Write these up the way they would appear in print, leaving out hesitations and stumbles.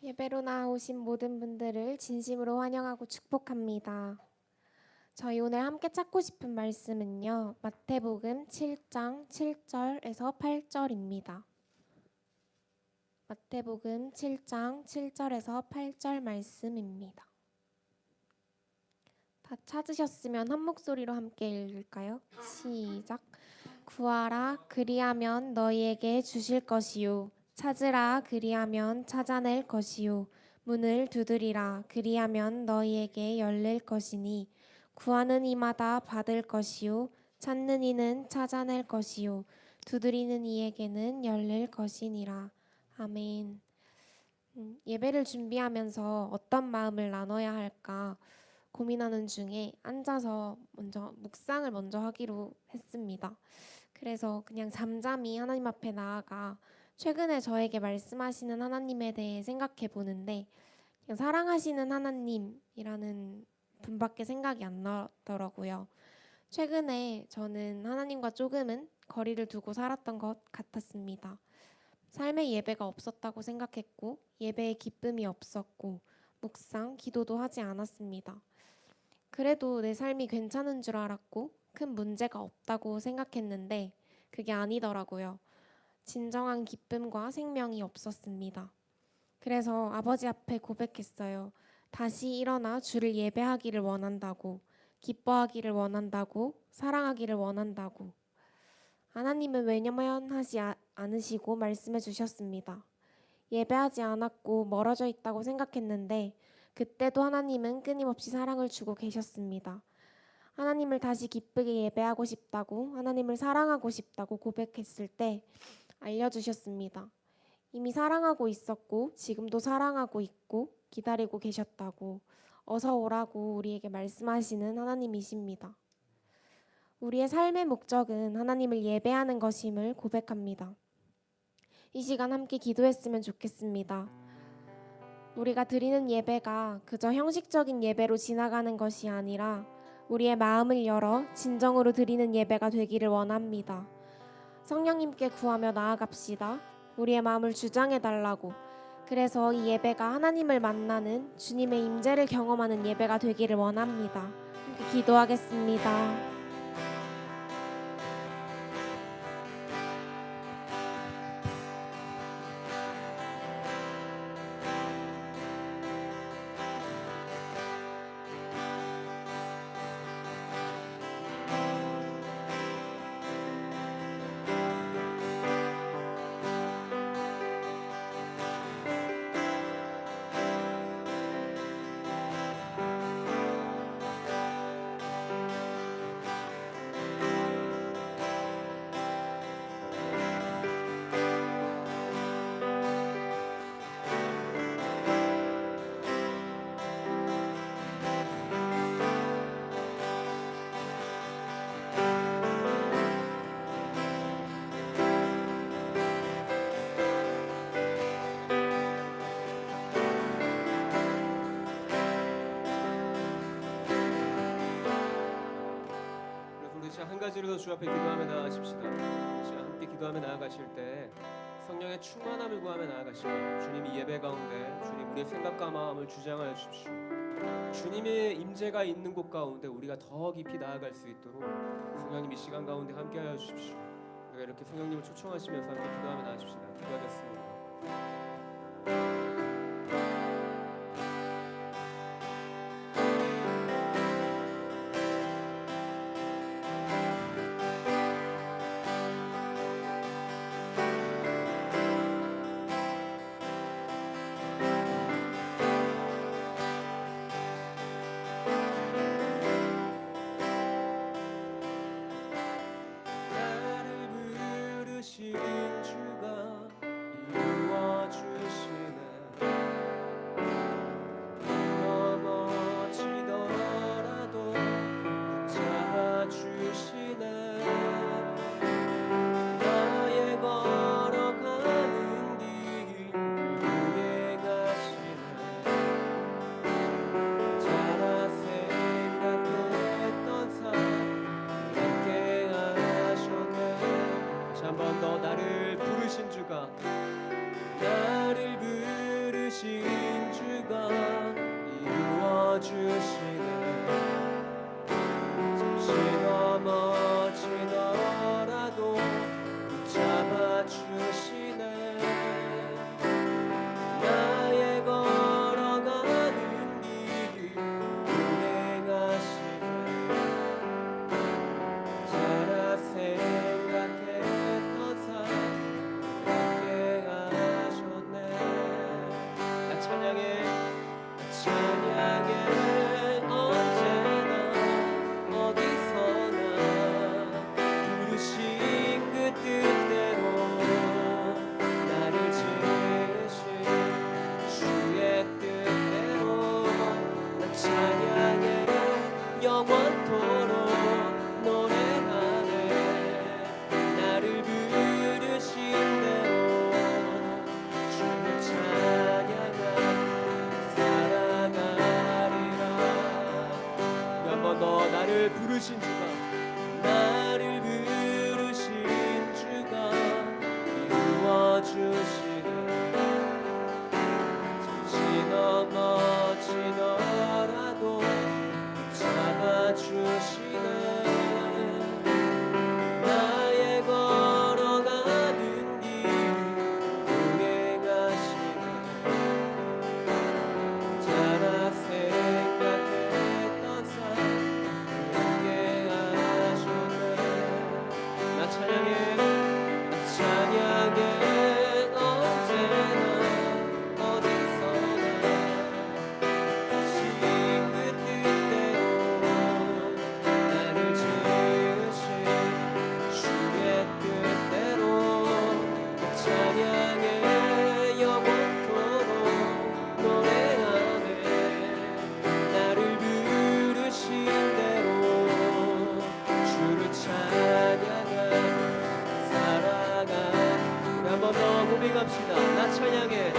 예배로 나오신 모든 분들을 진심으로 환영하고 축복합니다. 저희 오늘 함께 찾고 싶은 말씀은요. 마태복음 7장 7절에서 8절입니다. 마태복음 7장 7절에서 8절 말씀입니다. 다 찾으셨으면 한 목소리로 함께 읽을까요? 시작. 구하라 그리하면 너희에게 주실 것이요 찾으라 그리하면 찾아낼 것이요 문을 두드리라 그리하면 너희에게 열릴 것이니 구하는 이마다 받을 것이요 찾는 이는 찾아낼 것이요 두드리는 이에게는 열릴 것이니라. 아멘. 예배를 준비하면서 어떤 마음을 나눠야 할까 고민하는 중에 앉아서 묵상을 먼저 하기로 했습니다. 그래서 그냥 잠잠히 하나님 앞에 나아가 최근에 저에게 말씀하시는 하나님에 대해 생각해 보는데 그냥 사랑하시는 하나님이라는 분밖에 생각이 안 나더라고요. 최근에 저는 하나님과 조금은 거리를 두고 살았던 것 같았습니다. 삶의 예배가 없었다고 생각했고 예배의 기쁨이 없었고 묵상, 기도도 하지 않았습니다. 그래도 내 삶이 괜찮은 줄 알았고 큰 문제가 없다고 생각했는데 그게 아니더라고요. 진정한 기쁨과 생명이 없었습니다. 그래서 아버지 앞에 고백했어요. 다시 일어나 주를 예배하기를 원한다고, 기뻐하기를 원한다고, 사랑하기를 원한다고. 하나님은 외면하지 않으시고 말씀해 주셨습니다. 예배하지 않았고 멀어져 있다고 생각했는데 그때도 하나님은 끊임없이 사랑을 주고 계셨습니다. 하나님을 다시 기쁘게 예배하고 싶다고, 하나님을 사랑하고 싶다고 고백했을 때 알려주셨습니다. 이미 사랑하고 있었고 지금도 사랑하고 있고 기다리고 계셨다고 어서 오라고 우리에게 말씀하시는 하나님이십니다. 우리의 삶의 목적은 하나님을 예배하는 것임을 고백합니다. 이 시간 함께 기도했으면 좋겠습니다. 우리가 드리는 예배가 그저 형식적인 예배로 지나가는 것이 아니라 우리의 마음을 열어 진정으로 드리는 예배가 되기를 원합니다. 성령님께 구하며 나아갑시다. 우리의 마음을 주장해 달라고. 그래서 이 예배가 하나님을 만나는 주님의 임재를 경험하는 예배가 되기를 원합니다. 함께 기도하겠습니다. 한 가지로 더 주 앞에 기도하며 나아가십시다. 시간 함께 기도하며 나아가실 때 성령의 충만함을 구하며 나아가시고 주님이 예배 가운데 주님 우리의 생각과 마음을 주장하여 주십시오. 주님의 임재가 있는 곳 가운데 우리가 더 깊이 나아갈 수 있도록 성령님 이 시간 가운데 함께하여 주십시오. 우리가 이렇게 성령님을 초청하시면서 함께 기도하며 나아가십시다. 기도하겠습니다. 주가 이루어 주시는 고백합시다. 나 찬양해,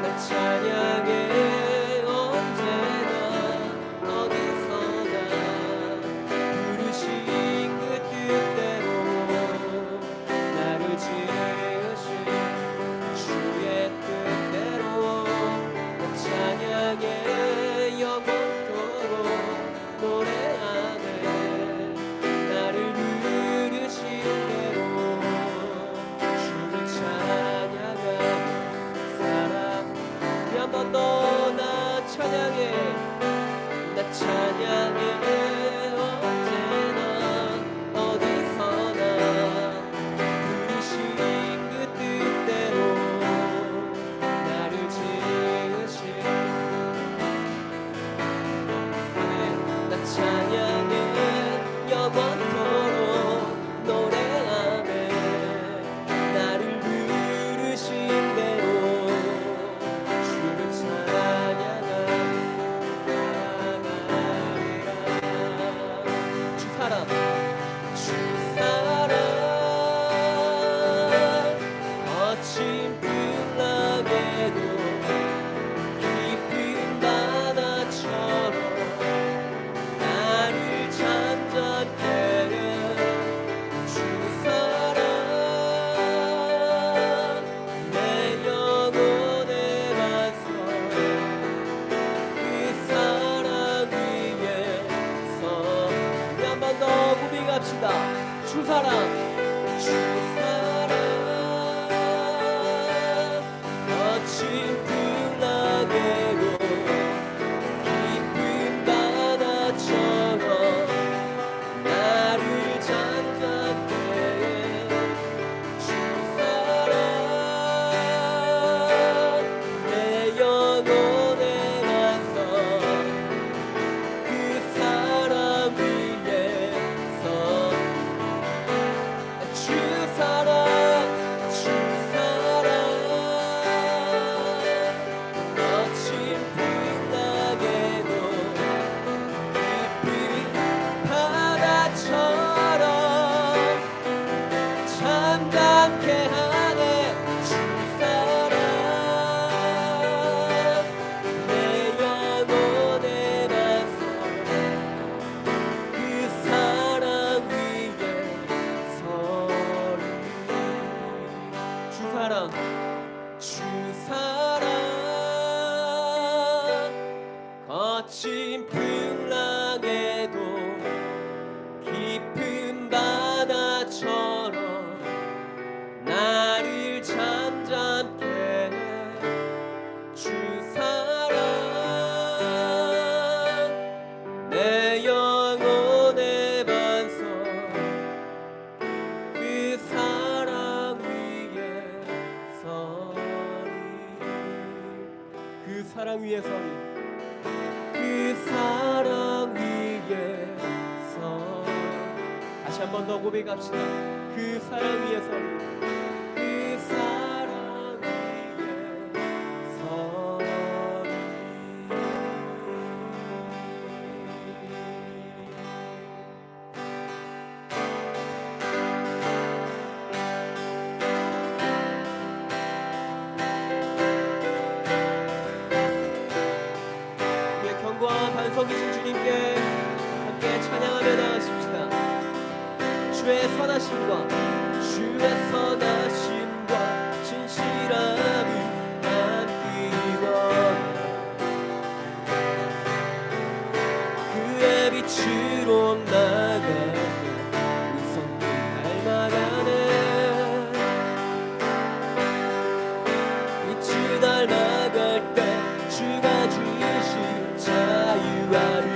나 찬양해. 언제나 어디서나 부르신 그 뜻대로 나를 지으신 주의 뜻대로 나 찬양해. 영원토록 노래하네. 나를 부르신 대로 주를 찬양하며 살아. 한 번 더 나 찬양해, 나 찬양해. 언제나 어디서나 부르신 그 뜻대로 나를 지으신 나 찬양해. 영원토록 노래하네. 나를 부르신 대로 주를 찬양하리라. 주 사랑, 주 사랑 거친 풍랑에도 깊은 바다처럼 나를 잠잠케 해. 주 사랑 내 영혼의 반석. 그 사랑 위에서 한 번 더 고백합시다. 주 사랑, 주 사랑 거친 풍랑에도 깊은 바다처럼 나를 잠잠케 해. 주 사랑 내 영혼의 반석. 그 사랑 위에서 주 사랑, 주 사랑 거친 풍랑에도 깊은 바다처럼 잠잠케 하네. 주 사랑 내 영혼의 반석. 그 사랑 위에 서리. 주 사랑, 주 사랑 거친 풍랑에도 깊은 바다처럼 나를 잠잠케 해. 주 사랑 내 영혼의 반석. 그 사랑 위에 서리. 그 사랑 위에 서리. 그 사랑 위에 서. 다시 한 번 더 고백합시다. 그 사랑 위에 서리. 그 사랑 위에 서리. 우리의 견고한 반석이신 주님께 함께 찬양하며 나가십시다. 주의 선하심과 주의 선하심과 진실함이 함께와 그의 빛으로 나가네. 그 성품 닮아가네. 빛이 닮아갈 때 주가 주신 자유함을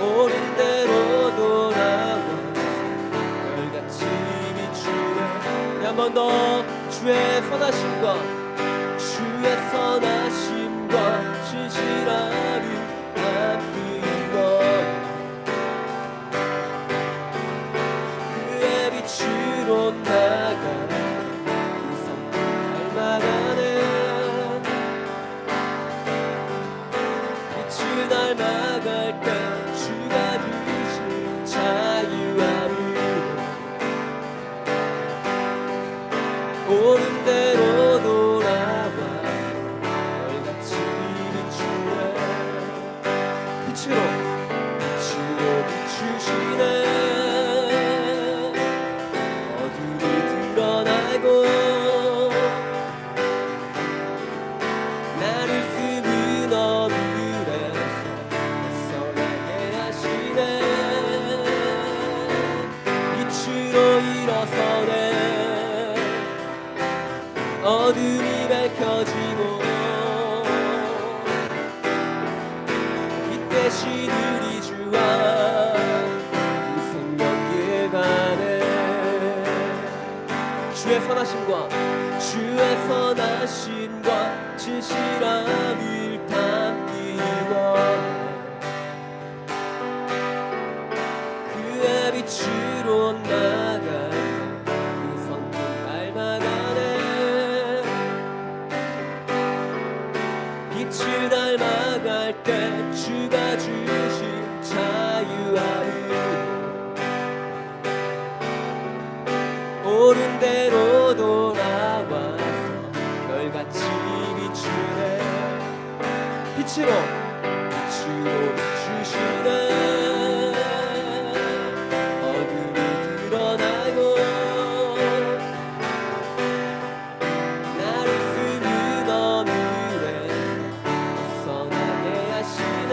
옳은 대로 돌아와 별같이 비추네. 한 번 더 주의 선하심과 주의 선하심과 진실함이 함께와 그의 빛으로 나가네. 그 성품 닮아가네. 빛을 닮아갈 때 주가 주신 자유함을 어둠이 밝혀지고 이때 신우리 주와 생명길 가네 주의 선하심과 진실함을 담기 원해 그의 빛으로 나가 그 성품 닮아가네 빛을 닮아갈 때 주가 주신 자유함을 옳은 대로 돌아와서 별같이 비추네 빛으로 비추시네 어둠이 드러나고 나를 숨은 어둠에 벗어나게 하시네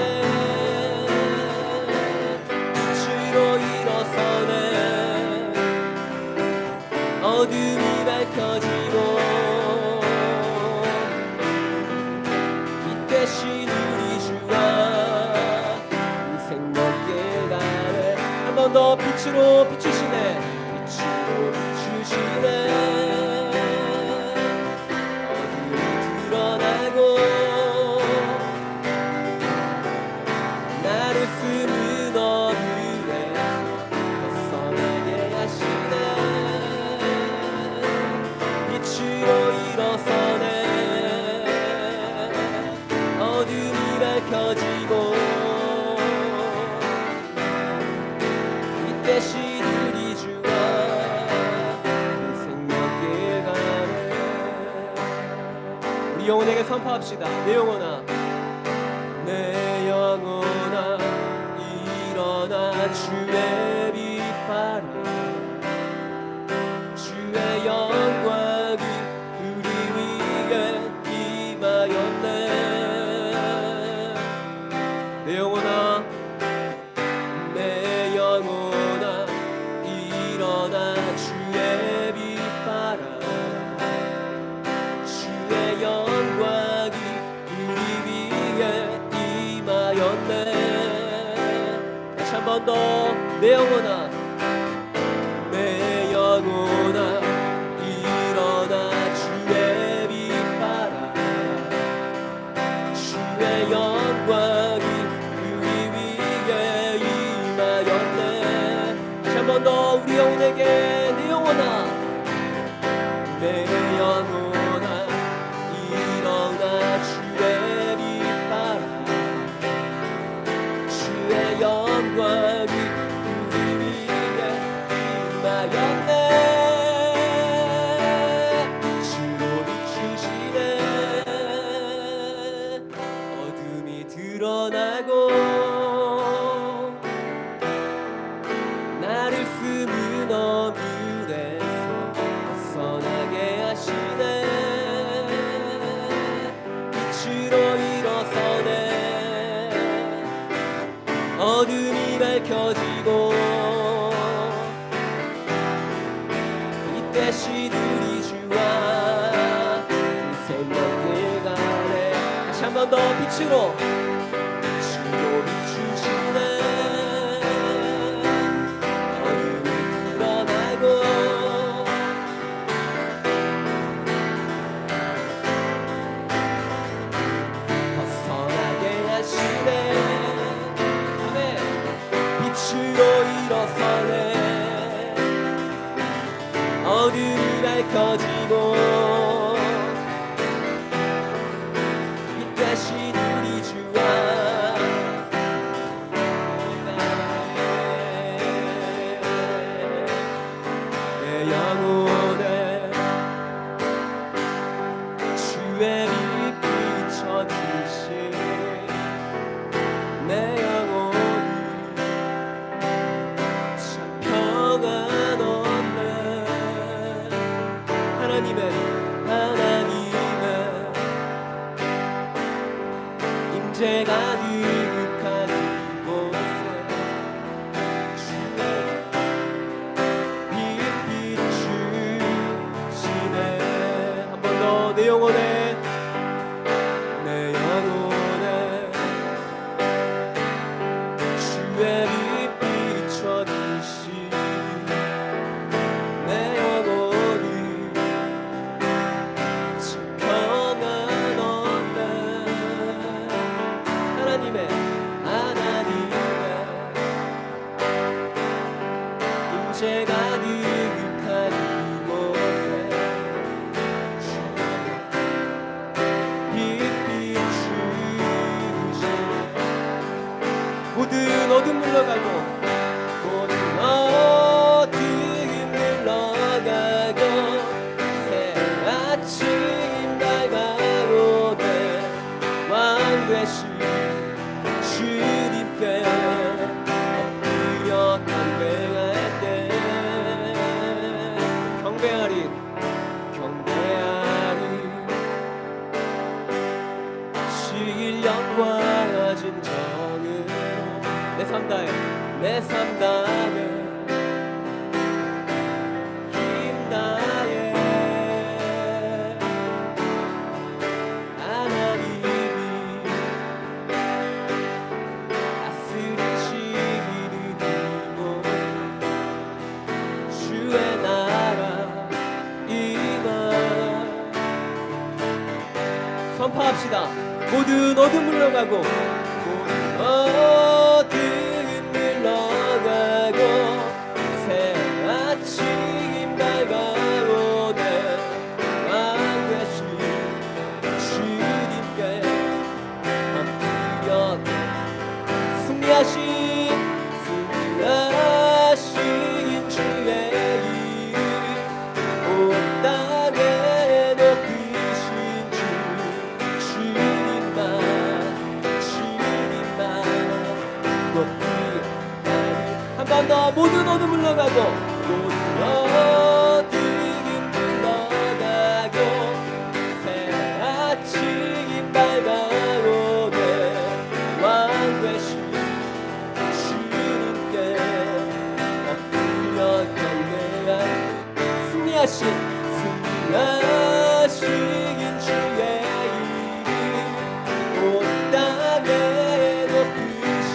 빛으로 일어서네 어둠이 밝혀지고 이때 신우리 주와 생명길 가네 한 번 더 빛으로 비추시네 빛으로 비추시네 어둠이 드러나고 나를 숨은 어둠에 벗어나게 하시네 빛으로 일어서네 어둠이 밝혀지고 이때 신우리 주와 생명길 가네 우리 영혼에게 선포합시다 내 영혼아 내 영혼아 일어나 주의 빛바라 주의 영광이 우리 위에 임하였네 내 영혼아 내 영혼아 일어나 주의 빛바라 주의 영광이 우리 위에 임하였네 다시 한 번 더 내 영혼아 내 영혼아 일어나 주의 빛바라 주의 영광이 우리 위에 임하였네 다시 한 번 더 우리 영혼에게 내 영혼아 내 영혼아 일어나 주의 빛바라 주의 영광이 우리 위에 임하였네 주로 비추시네 어둠이 드러나고 나를 숨은 어둠에서 벗어나게 하시네 빛으로 일어서네 어둠이 밝혀지고 이때 신우리 주와 생명길 가네 다시 한 번 더 빛으로 비추시네 어둠이 드러나고 벗어나게 하시네 아멘 빛으로 일어서네 어둠이 밝혀지고 이때 신우리 주와 내 영혼에 주의 빛 비춰주신 내 영혼이 참 평안 얻네 하나님의 번째 가득한 이곳에 빛 비추시네. 모든 어둠 물러가고 모든 어둠 물러가고 새 아침 밝아오네. 왕 되신 주님께 엎드려 경배할 때 경배하리 경배하리 신령과 진정으로 내 삶 다해 내 삶 다해 힘 다해 하나님이 다스리시는 이곳 주의 나라 임하 선포합시다. 모든 어둠 물러가고 모든 어둠 물러가고 새 아침 밝아오네. 왕 되신 주님께 엎드려 승리하신 주의 이름 온 땅에 높이신 주 주님만 높이 한 번 더 모든 어둠 물러가고 모든 어둠 물러가고 새 아침 밝아오네. 왕 되신 주님께 엎드려 경배할 승리하신 주의 이름 온 땅에 높이신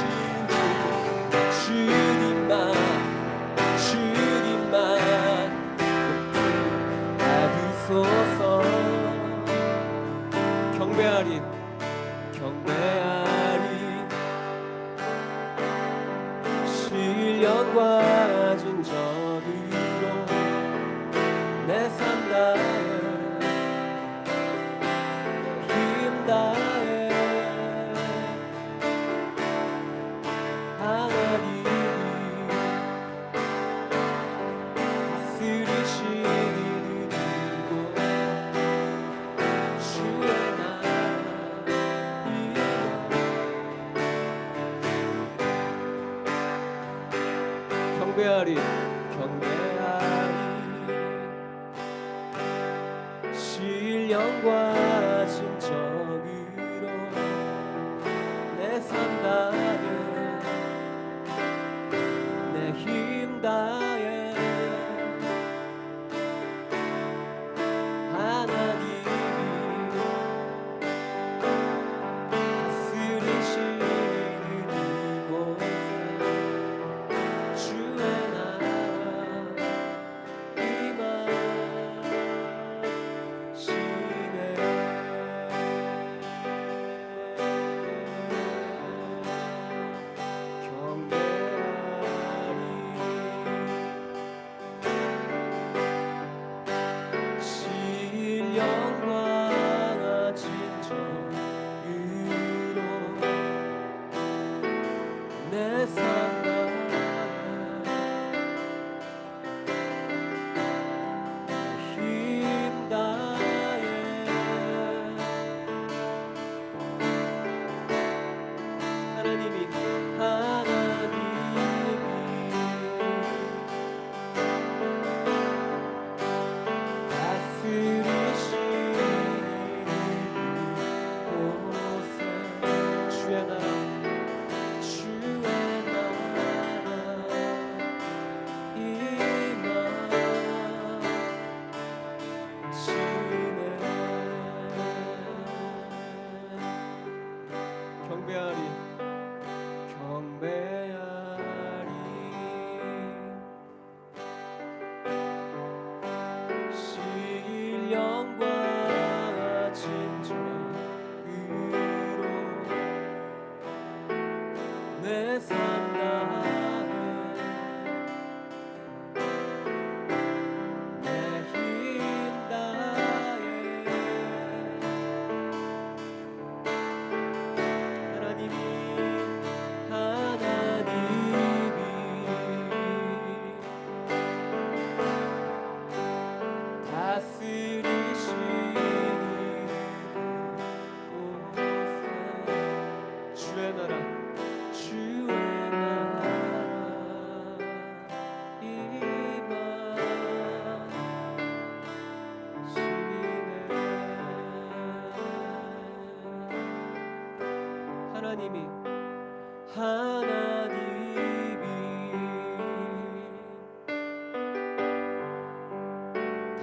주 주님만 받으소서. 경배하리 신령과 진정으로 내 삶 다해 힘 다해 하나님이 다스리시는 이곳 주의 나라 임하 경배하리 신령과 진정으로 내 삶 다해 내 힘 다해 하나님이 다스리시는 이곳에 주의 나라 임하시네. 경배하리 신령과 진정으로 내 삶 힘 다해 하나님이 다스리시는 곳에 주의 나라 하나님이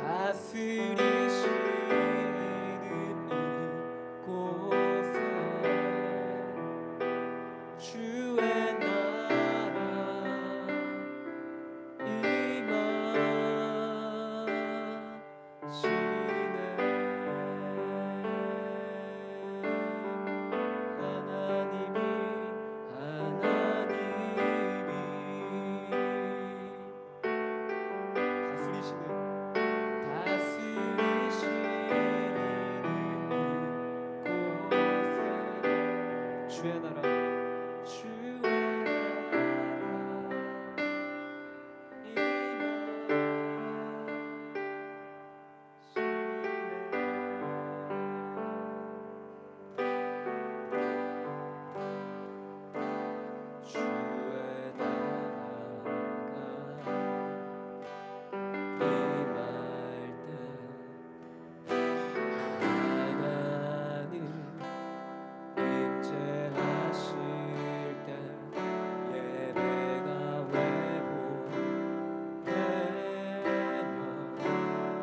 다스리시는 이곳에 주의 나라 임하시네. 주의 나라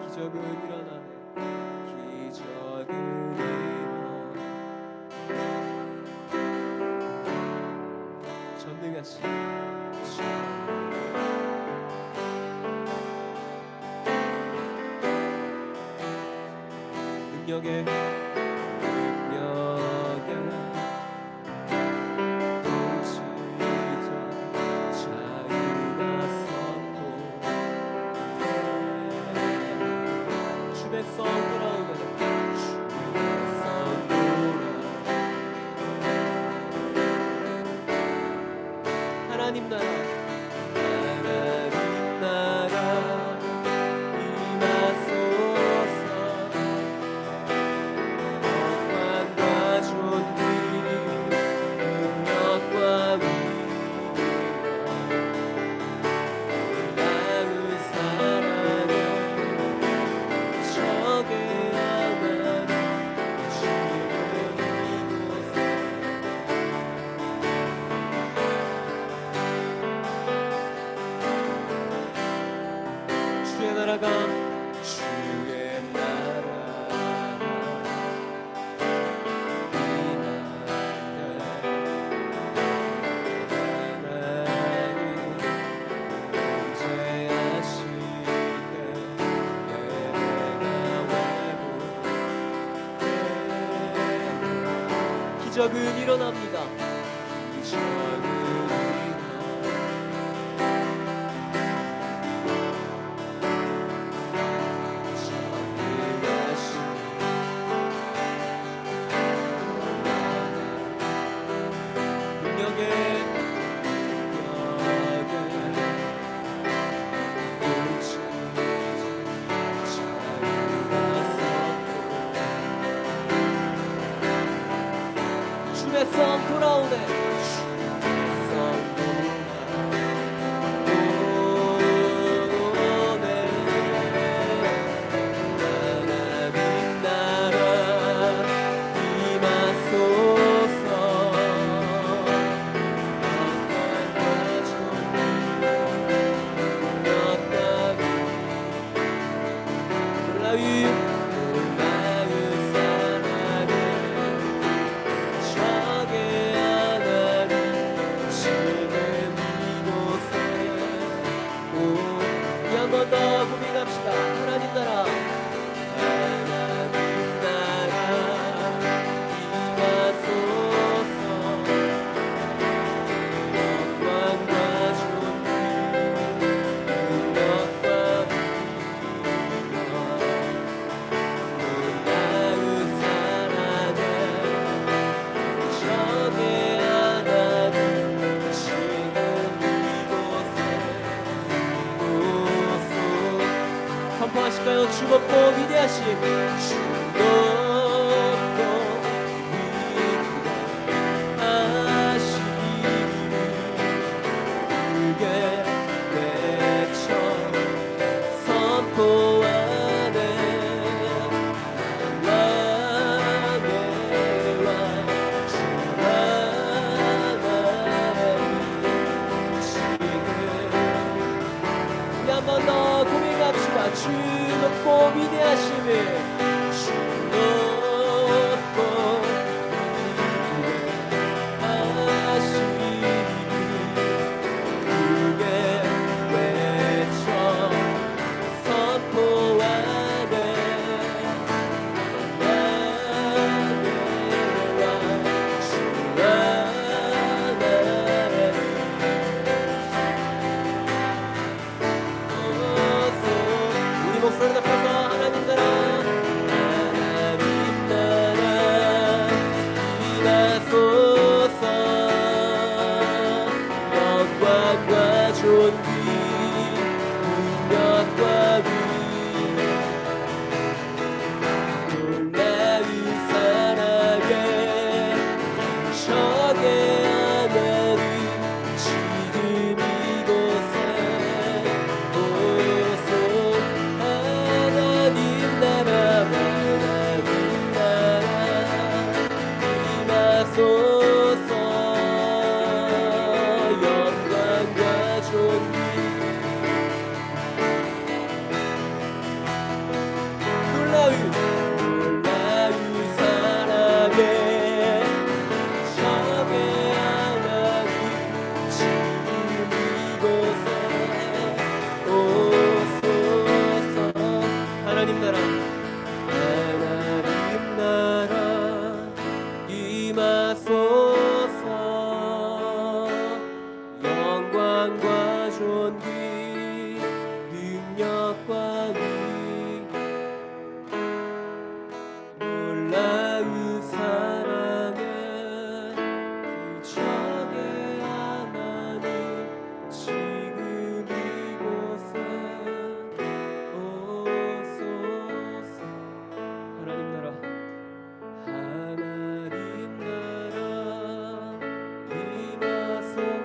기적은 일어나네. 기적은 일어나. 전능하신 능력의 하나님 나라 임하소서. 영광과 존귀 능력과 위엄 사랑을 적의 하나님 지금 이곳에 주의 나라가 주의 나라 기적은 일어납니다. 기적은 주의 성 돌아오네. 선포하실까요? 주 높고 위대하신 주 높고 위대하시니 크게 외쳐 선포하네. 나의 왕 주 주 높고 위대하심을 주 높고 위대하심을 크게 외쳐 선포하네. 우리 목소리 높여서 하나님 나라 임하소서. 영광과 존귀 능력과 놀라운 사랑에 적의 하나님 지금 이곳에 오소. 하나님 나라 임하소서. 영광과 존귀 놀라운 사랑에 적의 하나님 지금 이곳에 오소서. 하나님 나라 임하소서. 영광과 존귀 능력과 놀라운 사랑에 그 적의 하나님 지금 이곳에 오소서. 하나님 나라 임하소서.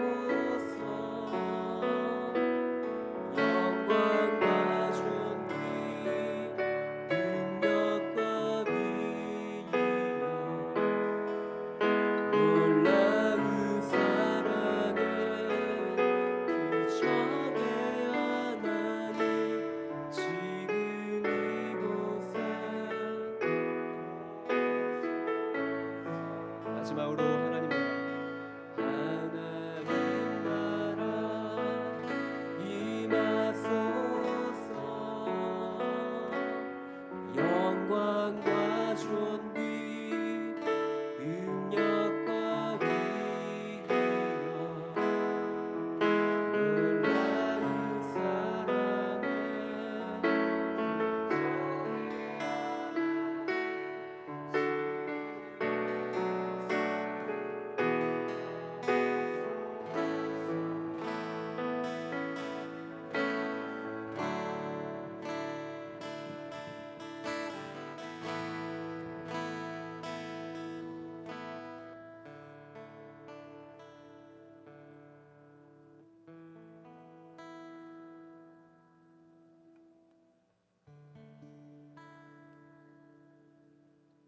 영광과 존귀 능력과 위엄 놀라운 사랑에 그 적의 하나님 지금 이곳에. 마지막으로 하나님 나라 임하소서. 영광과 존귀 능력과 위엄 놀라운 사랑에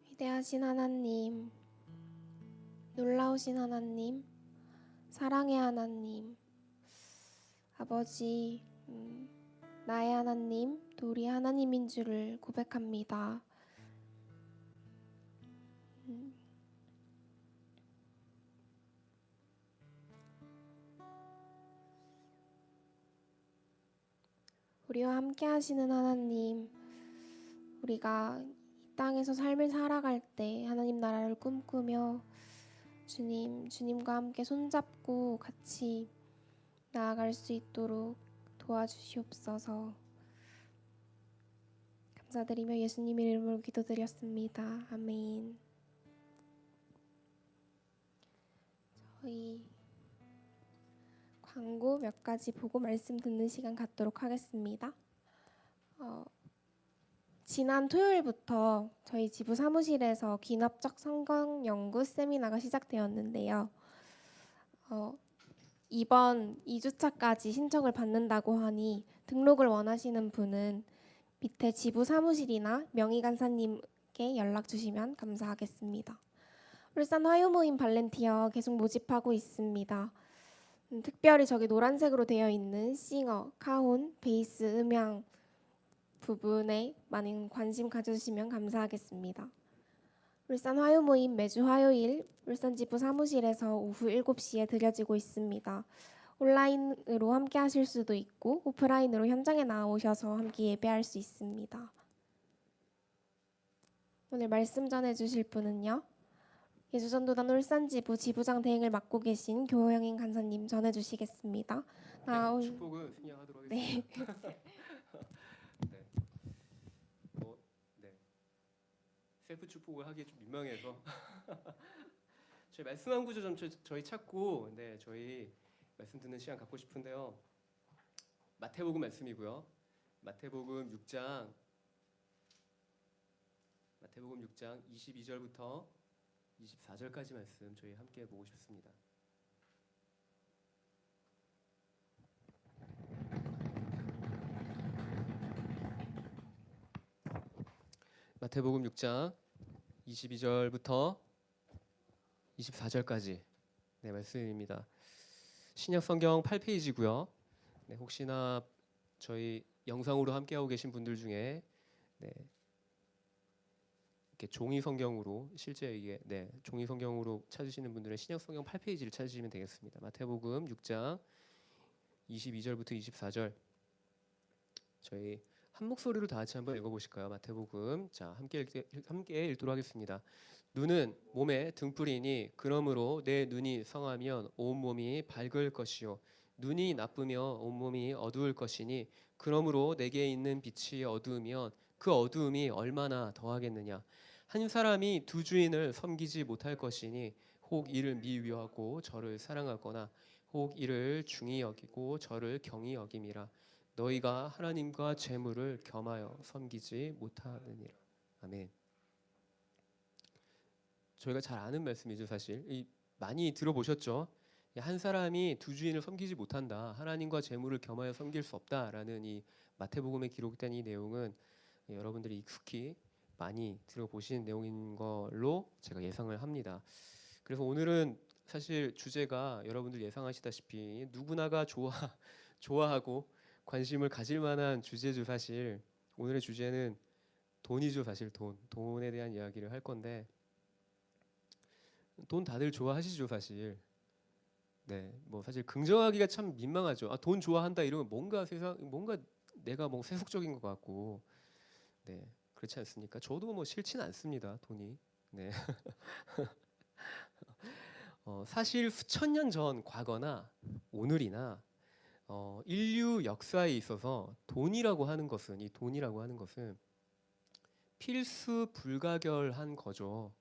위대하신 하나님, 놀라우신 하나님, 사랑의 하나님, 아버지, 나의 하나님, 또 우리 하나님인 줄을 고백합니다. 우리와 함께 하시는 하나님, 우리가 이 땅에서 삶을 살아갈 때 하나님 나라를 꿈꾸며 주님과 함께 손잡고 같이 나아갈 수 있도록 도와주시옵소서. 감사드리며 예수님 이름으로 기도드렸습니다. 아멘. 저희 광고 몇 가지 보고 말씀 듣는 시간 갖도록 하겠습니다. 지난 토요일부터 저희 지부 사무실에서 귀납적 성경 연구 세미나가 시작되었는데요. 이번 2주차까지 신청을 받는다고 하니 등록을 원하시는 분은 밑에 지부 사무실이나 명희 간사님께 연락 주시면 감사하겠습니다. 울산 화요모임 발렌티어 계속 모집하고 있습니다. 특별히 저기 노란색으로 되어 있는 싱어, 카혼, 베이스, 음향 부분에 많은 관심 가져주시면 감사하겠습니다. 울산 화요 모임 매주 화요일 울산 지부 사무실에서 오후 7시에 드려지고 있습니다. 온라인으로 함께 하실 수도 있고 오프라인으로 현장에 나오셔서 함께 예배할 수 있습니다. 오늘 말씀 전해주실 분은요. 예수전도단 울산지부 지부장 대행을 맡고 계신 교영인 간사님 전해주시겠습니다. 네, 축복은 승리하도록 하겠습니다. 네. 네. 네. 셀프 축복을 하기 좀 민망해서 저희 말씀 한 구조 좀 저희 찾고 저희 말씀 듣는 시간 갖고 싶은데요. 마태복음 말씀이고요. 마태복음 6장 22절부터 24절까지 말씀 저희 함께 보고 싶습니다. 마태복음 6장 22절부터 24절까지 말씀입니다. 신약 성경 8페이지고요. 혹시나 저희 영상으로 함께하고 계신 분들 중에 이렇게 종이 성경으로 실제 이게 종이 성경으로 찾으시는 분들은 신약 성경 8페이지를 찾으시면 되겠습니다. 마태복음 6장 22절부터 24절 저희 한 목소리로 다 같이 한번 읽어보실까요? 마태복음 자 함께 읽도록 하겠습니다. 눈은 몸의 등불이니 그러므로 내 눈이 성하면 온 몸이 밝을 것이요 눈이 나쁘며 온 몸이 어두울 것이니 그러므로 내게 있는 빛이 어두우면 그 어두움이 얼마나 더하겠느냐. 한 사람이 두 주인을 섬기지 못할 것이니 혹 이를 미워하고 저를 사랑하거나 혹 이를 중히 여기고 저를 경히 여김이라. 너희가 하나님과 재물을 겸하여 섬기지 못하느니라. 아멘. 저희가 잘 아는 말씀이죠, 사실. 많이 들어보셨죠? 한 사람이 두 주인을 섬기지 못한다. 하나님과 재물을 겸하여 섬길 수 없다라는 이 마태복음에 기록된 이 내용은 여러분들이 익숙히 많이 들어보신 내용인 걸로 제가 예상을 합니다. 그래서 오늘은 사실 주제가 여러분들 예상하시다시피 누구나가 좋아하고 관심을 가질 만한 주제죠. 사실 오늘의 주제는 돈이죠. 사실 돈에 대한 이야기를 할 건데 돈 다들 좋아하시죠. 사실 뭐 사실 긍정하기가 참 민망하죠. 돈 좋아한다 이러면 뭔가 내가 뭐 세속적인 것 같고 그렇지 않습니까? 저도 뭐 싫지는 않습니다. 돈이 사실 수천 년 전 과거나 오늘이나 인류 역사에 있어서 돈이라고 하는 것은 필수 불가결한 거죠.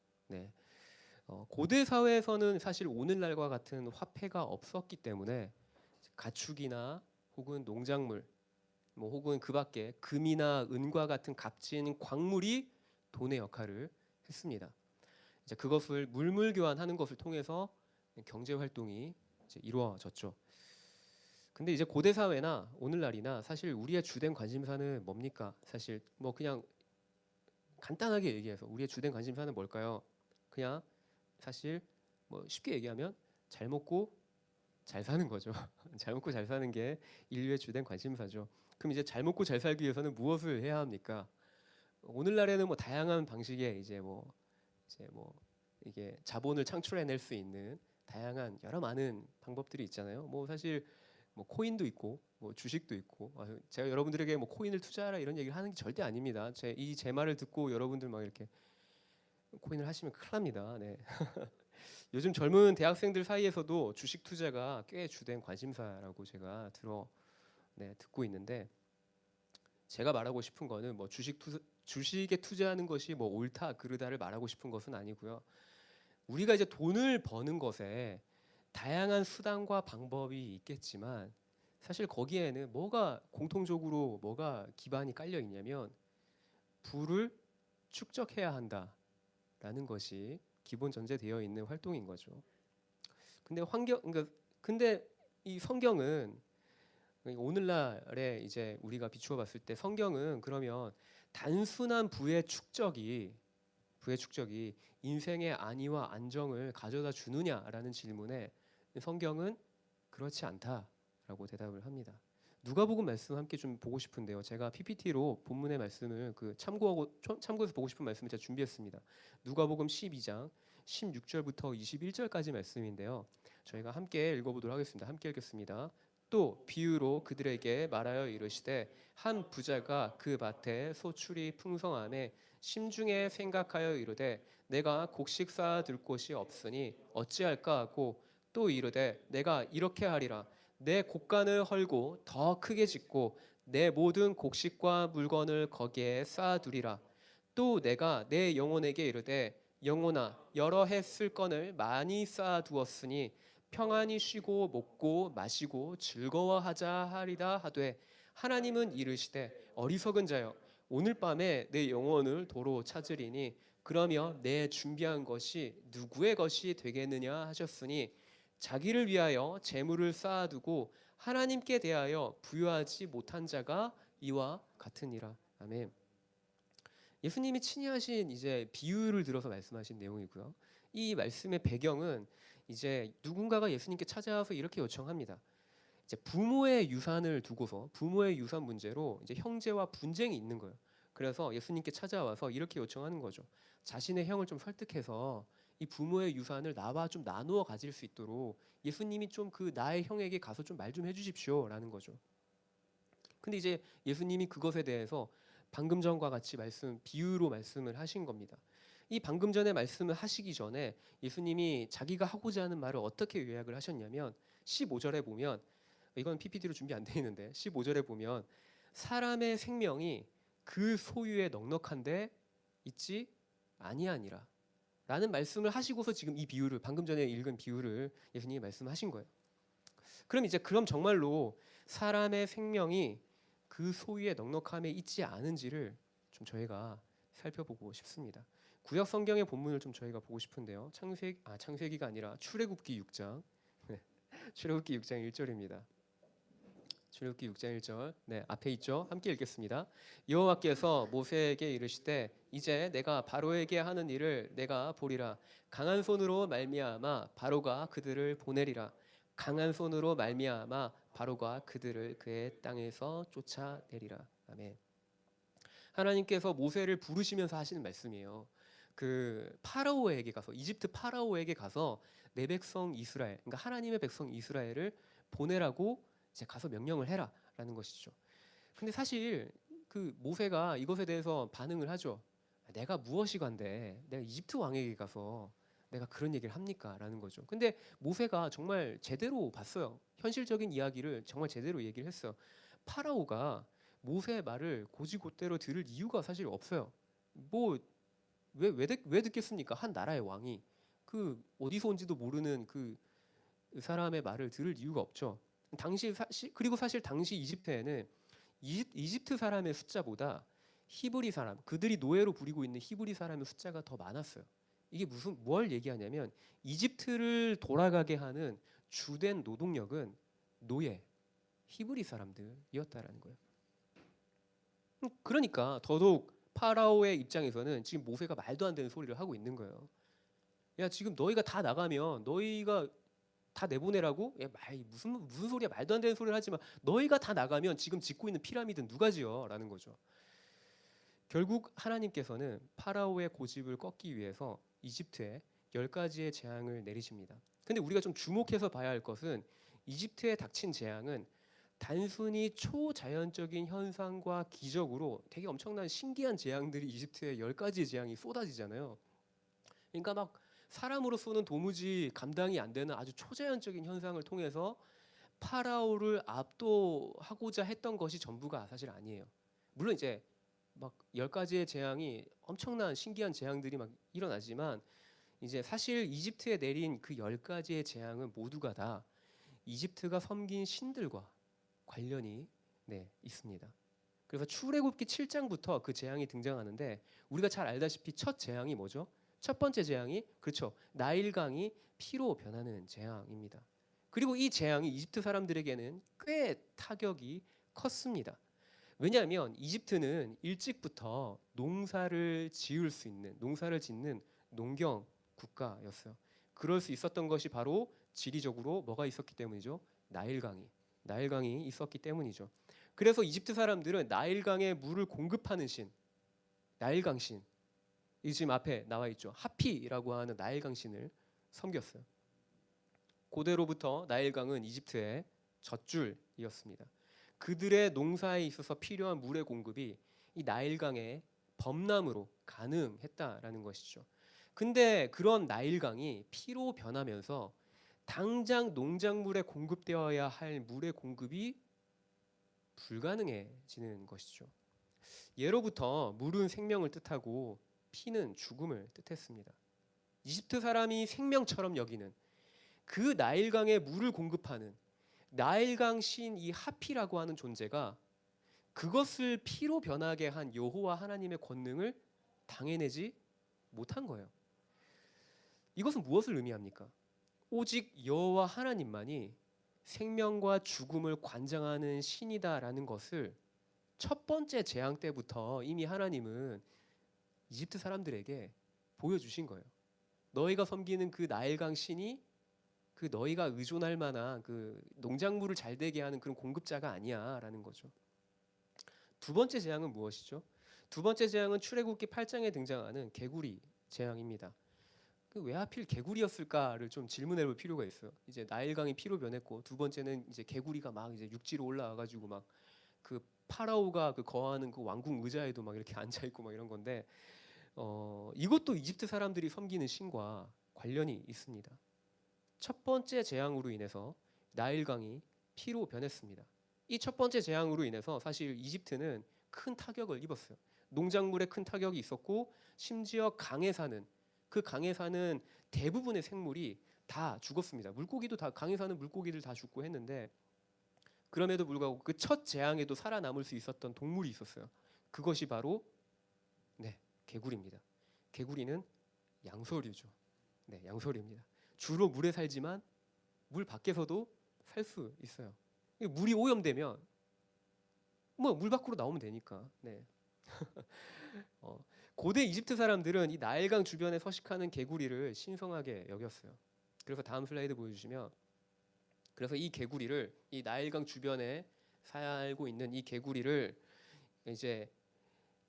고대 사회에서는 사실 오늘날과 같은 화폐가 없었기 때문에 가축이나 혹은 농작물, 혹은 그 밖에 금이나 은과 같은 값진 광물이 돈의 역할을 했습니다. 이제 그것을 물물 교환하는 것을 통해서 경제 활동이 이루어졌죠. 근데 이제 고대 사회나 오늘날이나 사실 우리의 주된 관심사는 뭡니까? 사실 뭐 그냥 간단하게 얘기해서 우리의 주된 관심사는 뭘까요? 그냥 사실 뭐 쉽게 얘기하면 잘 먹고 잘 사는 거죠. 잘 먹고 잘 사는 게 인류의 주된 관심사죠. 그럼 이제 잘 먹고 잘 살기 위해서는 무엇을 해야 합니까? 오늘날에는 뭐 다양한 방식의 이제 뭐 이게 자본을 창출해낼 수 있는 다양한 여러 많은 방법들이 있잖아요. 뭐 사실 뭐 코인도 있고 뭐 주식도 있고 제가 여러분들에게 뭐 코인을 투자하라 이런 얘기를 하는 게 절대 아닙니다. 제 말을 듣고 여러분들 막 이렇게 코인을 하시면 큰일 납니다. 요즘 젊은 대학생들 사이에서도 주식 투자가 꽤 주된 관심사라고 제가 듣고 있는데 제가 말하고 싶은 거는 뭐 주식에 투자하는 것이 뭐 옳다 그르다를 말하고 싶은 것은 아니고요. 우리가 이제 돈을 버는 것에 다양한 수단과 방법이 있겠지만 사실 거기에는 공통적으로 뭐가 기반이 깔려 있냐면 부를 축적해야 한다라는 것이 기본 전제되어 있는 활동인 거죠. 근데 이 성경은 오늘날에 이제 우리가 비추어 봤을 때 성경은 그러면 단순한 부의 축적이 인생의 안위와 안정을 가져다 주느냐라는 질문에 성경은 그렇지 않다라고 대답을 합니다. 누가복음 말씀 함께 좀 보고 싶은데요. 제가 PPT로 본문의 말씀을 참고해서 보고 싶은 말씀을 제가 준비했습니다. 누가복음 12장 16절부터 21절까지 말씀인데요. 저희가 함께 읽어보도록 하겠습니다. 함께 읽겠습니다. 또 비유로 그들에게 말하여 이르시되 한 부자가 그 밭에 소출이 풍성함에 심중에 생각하여 이르되 내가 곡식 쌓아둘 곳이 없으니 어찌할까 하고 또 이르되 내가 이렇게 하리라 내 곡간을 헐고 더 크게 짓고 내 모든 곡식과 물건을 거기에 쌓아두리라. 또 내가 내 영혼에게 이르되 영혼아 여러 해 쓸 건을 많이 쌓아두었으니 평안히 쉬고 먹고 마시고 즐거워하자 하리라 하되 하나님은 이르시되 어리석은 자여 오늘 밤에 내 영혼을 도로 찾으리니 그러면 내 준비한 것이 누구의 것이 되겠느냐 하셨으니 자기를 위하여 재물을 쌓아두고 하나님께 대하여 부유하지 못한 자가 이와 같으니라. 아멘. 예수님이 친히 하신 이제 비유를 들어서 말씀하신 내용이고요. 이 말씀의 배경은 이제 누군가가 예수님께 찾아와서 이렇게 요청합니다. 이제 부모의 유산을 두고서 부모의 유산 문제로 이제 형제와 분쟁이 있는 거예요. 그래서 예수님께 찾아와서 이렇게 요청하는 거죠. 자신의 형을 좀 설득해서 이 부모의 유산을 나와 좀 나누어 가질 수 있도록 예수님이 좀 그 나의 형에게 가서 좀 말 좀 해주십시오라는 거죠. 근데 이제 예수님이 그것에 대해서 방금 전과 같이 비유로 말씀을 하신 겁니다. 이 방금 전에 말씀을 하시기 전에 예수님이 자기가 하고자 하는 말을 어떻게 요약을 하셨냐면 15절에 보면 이건 PPT로 준비 안 돼 있는데 15절에 보면 사람의 생명이 그 소유에 넉넉한데 있지 아니하니라 라는 말씀을 하시고서 지금 이 비유를 방금 전에 읽은 비유를 예수님이 말씀하신 거예요. 그럼 정말로 사람의 생명이 그 소유의 넉넉함에 있지 않은지를 좀 저희가 살펴보고 싶습니다. 구약 성경의 본문을 좀 저희가 보고 싶은데요. 창세기가 아니라 출애굽기 6장. 네, 출애굽기 6장 1절입니다. 출애굽기 6장 1절. 네, 앞에 있죠. 함께 읽겠습니다. 여호와께서 모세에게 이르시되 이제 내가 바로에게 하는 일을 내가 보리라. 강한 손으로 말미암아 바로가 그들을 보내리라. 강한 손으로 말미암아 바로가 그들을 그의 땅에서 쫓아내리라. 아멘. 하나님께서 모세를 부르시면서 하시는 말씀이에요. 그 파라오에게 가서 이집트 파라오에게 가서 내 백성 이스라엘, 그러니까 하나님의 백성 이스라엘을 보내라고 이제 가서 명령을 해라라는 것이죠. 근데 사실 그 모세가 이것에 대해서 반응을 하죠. 내가 무엇이 간데 내가 이집트 왕에게 가서 내가 그런 얘기를 합니까? 라는 거죠. 근데 모세가 정말 제대로 봤어요. 현실적인 이야기를 정말 제대로 얘기를 했어요. 파라오가 모세의 말을 고지곳대로 들을 이유가 사실 없어요. 뭐 왜 듣겠습니까? 한 나라의 왕이 그 어디서 온지도 모르는 그 사람의 말을 들을 이유가 없죠. 그리고 사실 당시 이집트에는 이집트 사람의 숫자보다 히브리 사람, 그들이 노예로 부리고 있는 히브리 사람의 숫자가 더 많았어요. 이게 뭘 얘기하냐면 이집트를 돌아가게 하는 주된 노동력은 노예, 히브리 사람들이었다라는 거예요. 그러니까 더더욱 파라오의 입장에서는 지금 모세가 말도 안 되는 소리를 하고 있는 거예요. 야, 지금 너희가 다 나가면 너희가 다 내보내라고? 야, 무슨 소리야? 말도 안 되는 소리를 하지만 너희가 다 나가면 지금 짓고 있는 피라미드는 누가 지어? 라는 거죠. 결국 하나님께서는 파라오의 고집을 꺾기 위해서 이집트에 10가지의 재앙을 내리십니다. 근데 우리가 좀 주목해서 봐야 할 것은 이집트에 닥친 재앙은 단순히 초자연적인 현상과 기적으로 되게 엄청난 신기한 재앙들이 이집트에 10가지의 재앙이 쏟아지잖아요. 그러니까 막 사람으로서는 도무지 감당이 안 되는 아주 초자연적인 현상을 통해서 파라오를 압도하고자 했던 것이 전부가 사실 아니에요. 물론 이제 막 10가지의 재앙이 엄청난 신기한 재앙들이 막 일어나지만 이제 사실 이집트에 내린 그 10가지의 재앙은 모두가 다 이집트가 섬긴 신들과 관련이 있습니다. 그래서 출애굽기 7장부터 그 재앙이 등장하는데 우리가 잘 알다시피 첫 재앙이 뭐죠? 첫 번째 재앙이 그렇죠. 나일강이 피로 변하는 재앙입니다. 그리고 이 재앙이 이집트 사람들에게는 꽤 타격이 컸습니다. 왜냐하면 이집트는 일찍부터 농사를 짓는 농경 국가였어요. 그럴 수 있었던 것이 바로 지리적으로 뭐가 있었기 때문이죠? 나일강이 나일강이 있었기 때문이죠. 그래서 이집트 사람들은 나일강에 물을 공급하는 신, 나일강 신, 이 지금 앞에 나와 있죠. 하피라고 하는 나일강 신을 섬겼어요. 고대로부터 나일강은 이집트의 젖줄이었습니다. 그들의 농사에 있어서 필요한 물의 공급이 이 나일강의 범람으로 가능했다라는 것이죠. 근데 그런 나일강이 피로 변하면서 당장 농작물에 공급되어야 할 물의 공급이 불가능해지는 것이죠. 예로부터 물은 생명을 뜻하고 피는 죽음을 뜻했습니다. 이집트 사람이 생명처럼 여기는 그 나일강에 물을 공급하는 나일강 신 이 하피라고 하는 존재가 그것을 피로 변하게 한 여호와 하나님의 권능을 당해내지 못한 거예요. 이것은 무엇을 의미합니까? 오직 여호와 하나님만이 생명과 죽음을 관장하는 신이다라는 것을 첫 번째 재앙 때부터 이미 하나님은 이집트 사람들에게 보여주신 거예요. 너희가 섬기는 그 나일강 신이 그 너희가 의존할 만한 그 농작물을 잘 되게 하는 그런 공급자가 아니야라는 거죠. 두 번째 재앙은 무엇이죠? 두 번째 재앙은 출애굽기 8장에 등장하는 개구리 재앙입니다. 왜 하필 개구리였을까를 좀 질문해 볼 필요가 있어요. 이제 나일강이 피로 변했고 두 번째는 이제 개구리가 막 이제 육지로 올라와 가지고 막 그 파라오가 그 거하는 그 왕궁 의자에도 막 이렇게 앉아 있고 막 이런 건데 이것도 이집트 사람들이 섬기는 신과 관련이 있습니다. 첫 번째 재앙으로 인해서 나일강이 피로 변했습니다. 이 첫 번째 재앙으로 인해서 사실 이집트는 큰 타격을 입었어요. 농작물에 큰 타격이 있었고 심지어 강에 사는 그 강에 사는 대부분의 생물이 다 죽었습니다. 물고기도 다 강에 사는 물고기들 다 죽고 했는데 그럼에도 불구하고 그 첫 재앙에도 살아남을 수 있었던 동물이 있었어요. 그것이 바로 개구리입니다. 개구리는 양서류죠. 네, 양서류입니다. 주로 물에 살지만 물 밖에서도 살 수 있어요. 물이 오염되면 뭐 물 밖으로 나오면 되니까. 네. 고대 이집트 사람들은 이 나일강 주변에 서식하는 개구리를 신성하게 여겼어요. 그래서 다음 슬라이드 보여주시면, 그래서 이 개구리를 이 나일강 주변에 살고 있는 이 개구리를 이제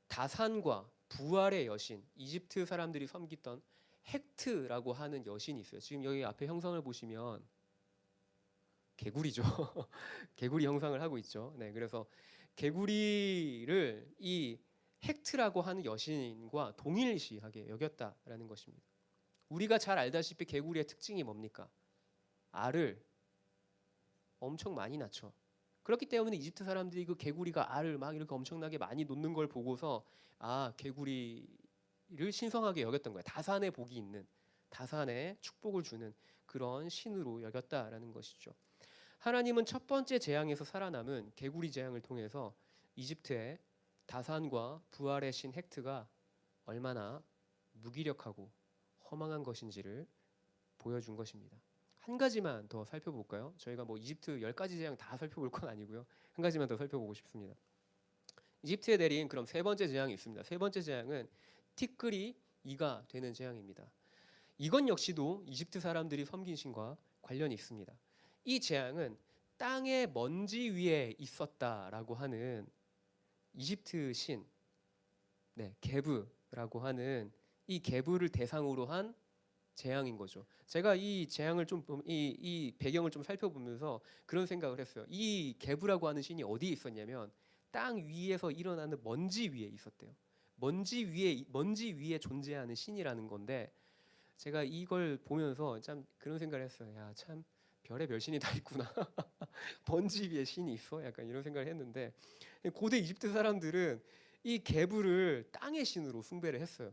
다산과 부활의 여신, 이집트 사람들이 섬기던 헥트라고 하는 여신이 있어요. 지금 여기 앞에 형상을 보시면 개구리죠. 개구리 형상을 하고 있죠. 네, 그래서 개구리를 이 헥트라고 하는 여신과 동일시하게 여겼다라는 것입니다. 우리가 잘 알다시피 개구리의 특징이 뭡니까? 알을 엄청 많이 낳죠. 그렇기 때문에 이집트 사람들이 그 개구리가 알을 막 이렇게 엄청나게 많이 놓는 걸 보고서 개구리를 신성하게 여겼던 거예요. 다산의 복이 있는, 다산의 축복을 주는 그런 신으로 여겼다라는 것이죠. 하나님은 첫 번째 재앙에서 살아남은 개구리 재앙을 통해서 이집트의 다산과 부활의 신 헥트가 얼마나 무기력하고 허망한 것인지를 보여준 것입니다. 한 가지만 더 살펴볼까요? 저희가 뭐 이집트 10가지 재앙 다 살펴볼 건 아니고요. 한 가지만 더 살펴보고 싶습니다. 이집트에 내린 그럼 세 번째 재앙이 있습니다. 세 번째 재앙은 티끌이 이가 되는 재앙입니다. 이건 역시도 이집트 사람들이 섬긴 신과 관련이 있습니다. 이 재앙은 땅의 먼지 위에 있었다라고 하는 이집트 신, 게브라고 하는 이 게브를 대상으로 한 재앙인 거죠. 제가 이 재앙을 이 배경을 좀 살펴보면서 그런 생각을 했어요. 이 게브라고 하는 신이 어디에 있었냐면 땅 위에서 일어나는 먼지 위에 있었대요. 먼지 위에 존재하는 신이라는 건데 제가 이걸 보면서 참 그런 생각을 했어요. 야, 참 별의 신이 다 있구나. 먼지 위에 신이 있어? 약간 이런 생각을 했는데 고대 이집트 사람들은 이 게브를 땅의 신으로 숭배를 했어요.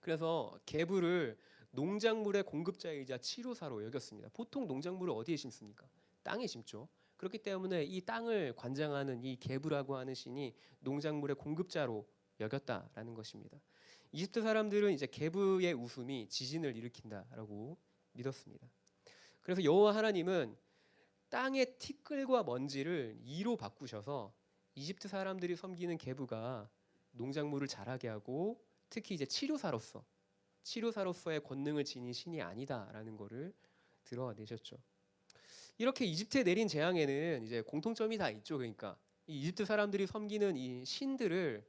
그래서 게브를 농작물의 공급자이자 치료사로 여겼습니다. 보통 농작물을 어디에 심습니까? 땅에 심죠. 그렇기 때문에 이 땅을 관장하는 이 게브라고 하는 신이 농작물의 공급자로 여겼다라는 것입니다. 이집트 사람들은 이제 게브의 웃음이 지진을 일으킨다라고 믿었습니다. 그래서 여호와 하나님은 땅의 티끌과 먼지를 이로 바꾸셔서 이집트 사람들이 섬기는 게브가 농작물을 자라게 하고 특히 이제 치료사로서의 권능을 지닌 신이 아니다라는 것을 드러내셨죠. 이렇게 이집트에 내린 재앙에는 이제 공통점이 다 있죠. 그러니까 이 이집트 사람들이 섬기는 이 신들을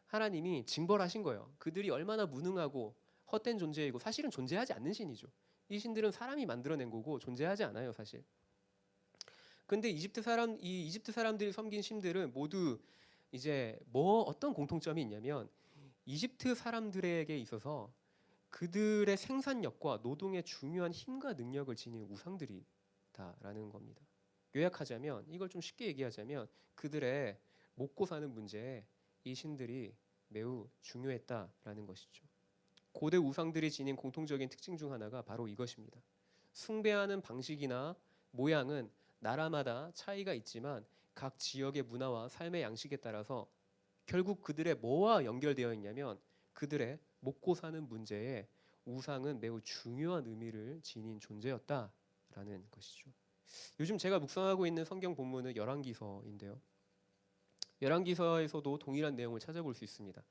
하나님이 징벌하신 거예요. 그들이 얼마나 무능하고 헛된 존재이고 사실은 존재하지 않는 신이죠. 이 신들은 사람이 만들어낸 거고 존재하지 않아요, 사실. 근데 이 이집트 사람들이 섬긴 신들은 모두 이제 뭐 어떤 공통점이 있냐면 이집트 사람들에게 있어서 그들의 생산력과 노동의 중요한 힘과 능력을 지닌 우상들이다라는 겁니다. 요약하자면 이걸 좀 쉽게 얘기하자면 그들의 먹고 사는 문제에 이 신들이 매우 중요했다라는 것이죠. 고대 우상들이 지닌 공통적인 특징 중 하나가 바로 이것입니다. 숭배하는 방식이나 모양은 나라마다 차이가 있지만 각 지역의 문화와 삶의 양식에 따라서 결국 그들의 뭐와 연결되어 있냐면 그들의 먹고 사는 문제에 우상은 매우 중요한 의미를 지닌 존재였다라는 것이죠. 요즘 제가 묵상하고 있는 성경 본문은 열왕기서인데요. 열왕기서에서도 동일한 내용을 찾아볼 수 있습니다.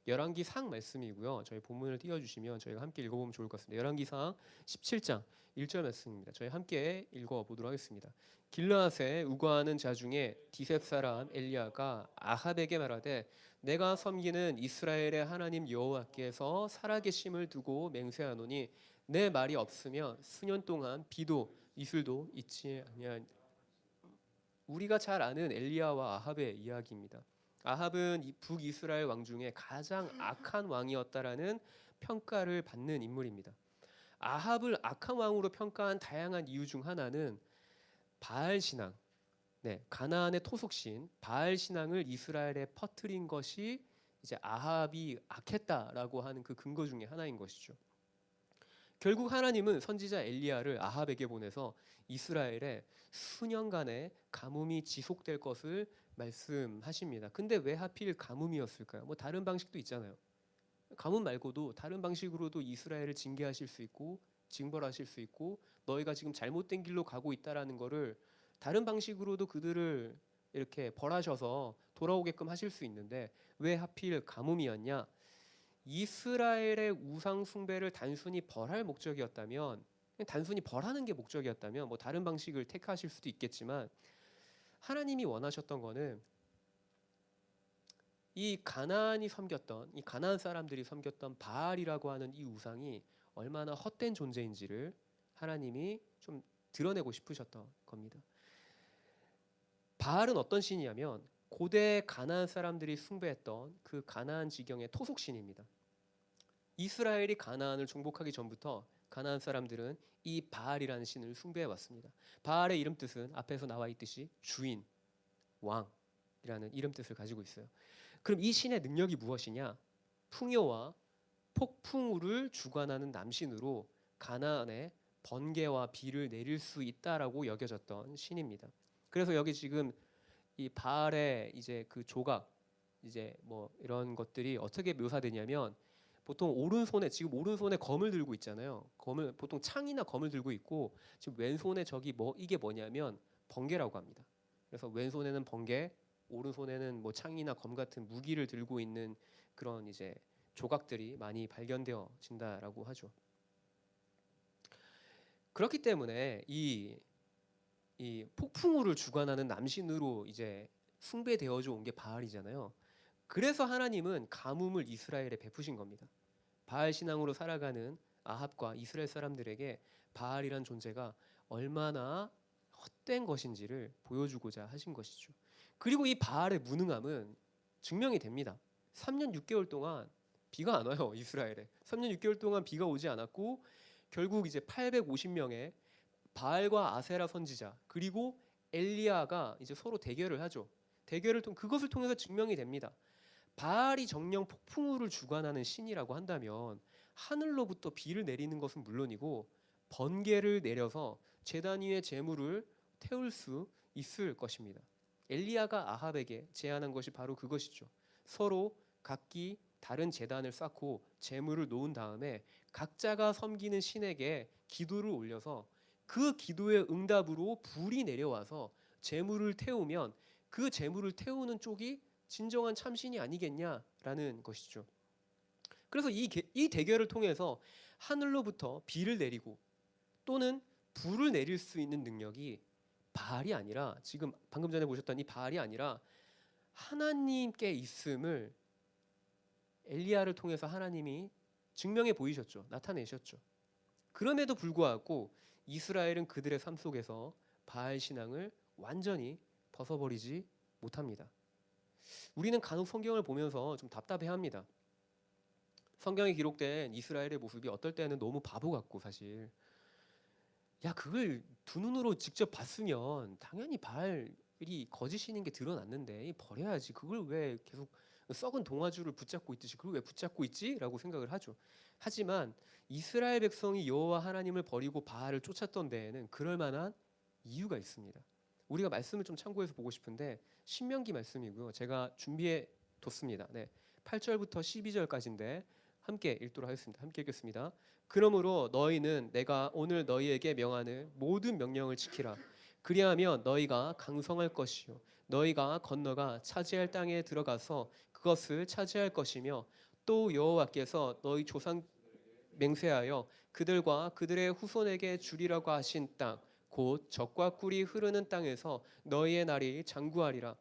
열왕기상 말씀이고요. 저희 본문을 띄워주시면 저희가 함께 읽어보면 좋을 것 같습니다. 열왕기상 17장 1절 말씀입니다. 저희 함께 읽어보도록 하겠습니다. 길르앗에 우거하는 자 중에 디셉 사람 엘리야가 아합에게 말하되 내가 섬기는 이스라엘의 하나님 여호와께서 살아계심을 두고 맹세하노니 내 말이 없으면 수년 동안 비도 이슬도 있지 아니하니. 우리가 잘 아는 엘리야와 아합의 이야기입니다. 아합은 북이스라엘 왕 중에 가장 악한 왕이었다라는 평가를 받는 인물입니다. 아합을 악한 왕으로 평가한 다양한 이유 중 하나는 바알 신앙, 가나안의 토속신 바알 신앙을 이스라엘에 퍼뜨린 것이 이제 아합이 악했다라고 하는 그 근거 중에 하나인 것이죠. 결국 하나님은 선지자 엘리야를 아합에게 보내서 이스라엘에 수년간의 가뭄이 지속될 것을 말씀하십니다. 근데 왜 하필 가뭄이었을까요? 뭐 다른 방식도 있잖아요. 가뭄 말고도 다른 방식으로도 이스라엘을 징계하실 수 있고 징벌하실 수 있고 너희가 지금 잘못된 길로 가고 있다라는 거를 다른 방식으로도 그들을 이렇게 벌하셔서 돌아오게끔 하실 수 있는데 왜 하필 가뭄이었냐? 이스라엘의 우상 숭배를 단순히 벌할 목적이었다면 단순히 벌하는 게 목적이었다면 뭐 다른 방식을 택하실 수도 있겠지만 하나님이 원하셨던 거는 이 가나안 사람들이 섬겼던 바알이라고 하는 이 우상이 얼마나 헛된 존재인지를 하나님이 좀 드러내고 싶으셨던 겁니다. 바알은 어떤 신이냐면 고대 가나안 사람들이 숭배했던 그 가나안 지경의 토속신입니다. 이스라엘이 가나안을 정복하기 전부터 가나안 사람들은 이 바알이라는 신을 숭배해 왔습니다. 바알의 이름 뜻은 앞에서 나와 있듯이 주인, 왕이라는 이름 뜻을 가지고 있어요. 그럼 이 신의 능력이 무엇이냐? 풍요와 폭풍우를 주관하는 남신으로 가나안에 번개와 비를 내릴 수 있다라고 여겨졌던 신입니다. 그래서 여기 지금 이 바알의 이제 그 조각 이제 뭐 이런 것들이 어떻게 묘사되냐면 보통 지금 오른손에 검을 들고 있잖아요. 검을 보통 창이나 검을 들고 있고 지금 왼손에 이게 뭐냐면 번개라고 합니다. 그래서 왼손에는 번개, 오른손에는 뭐 창이나 검 같은 무기를 들고 있는 그런 이제 조각들이 많이 발견되어진다라고 하죠. 그렇기 때문에 이 폭풍우를 주관하는 남신으로 이제 숭배되어져 온 게 바알이잖아요. 그래서 하나님은 가뭄을 이스라엘에 베푸신 겁니다. 바알 신앙으로 살아가는 아합과 이스라엘 사람들에게 바알이란 존재가 얼마나 헛된 것인지를 보여주고자 하신 것이죠. 그리고 이 바알의 무능함은 증명이 됩니다. 3년 6개월 동안 비가 안 와요. 이스라엘에 3년 6개월 동안 비가 오지 않았고 결국 이제 850명의 바알과 아세라 선지자 그리고 엘리야가 이제 서로 대결을 하죠. 그것을 통해서 증명이 됩니다. 바알이 정령 폭풍우를 주관하는 신이라고 한다면 하늘로부터 비를 내리는 것은 물론이고 번개를 내려서 제단 위에 재물을 태울 수 있을 것입니다. 엘리야가 아합에게 제안한 것이 바로 그것이죠. 서로 각기 다른 제단을 쌓고 재물을 놓은 다음에 각자가 섬기는 신에게 기도를 올려서 그 기도의 응답으로 불이 내려와서 재물을 태우면 그 재물을 태우는 쪽이 진정한 참신이 아니겠냐라는 것이죠. 그래서 이 대결을 통해서 하늘로부터 비를 내리고 또는 불을 내릴 수 있는 능력이 바알이 아니라 지금 방금 전에 보셨던 이 바알이 아니라 하나님께 있음을 엘리야를 통해서 하나님이 증명해 보이셨죠. 나타내셨죠. 그럼에도 불구하고 이스라엘은 그들의 삶 속에서 바알 신앙을 완전히 벗어버리지 못합니다. 우리는 간혹 성경을 보면서 좀 답답해합니다. 성경에 기록된 이스라엘의 모습이 어떨 때는 너무 바보 같고 사실 야 그걸 두 눈으로 직접 봤으면 당연히 바알이 거짓인 게 드러났는데 버려야지 그걸 왜 계속 썩은 동아줄을 붙잡고 있듯이 그걸 왜 붙잡고 있지? 라고 생각을 하죠. 하지만 이스라엘 백성이 여호와 하나님을 버리고 바알을 쫓았던 데에는 그럴 만한 이유가 있습니다. 우리가 말씀을 좀 참고해서 보고 싶은데 신명기 말씀이고요. 제가 준비해 뒀습니다. 네, 8절부터 12절까지인데 함께 읽도록 하겠습니다. 함께 읽겠습니다. 그러므로 너희는 내가 오늘 너희에게 명하는 모든 명령을 지키라. 그리하면 너희가 강성할 것이요 너희가 건너가 차지할 땅에 들어가서 그것을 차지할 것이며 또 여호와께서 너희 조상 맹세하여 그들과 그들의 후손에게 주리라고 하신 땅 곧 젖과 꿀이 흐르는 땅에서 너희의 날이 장구하리라.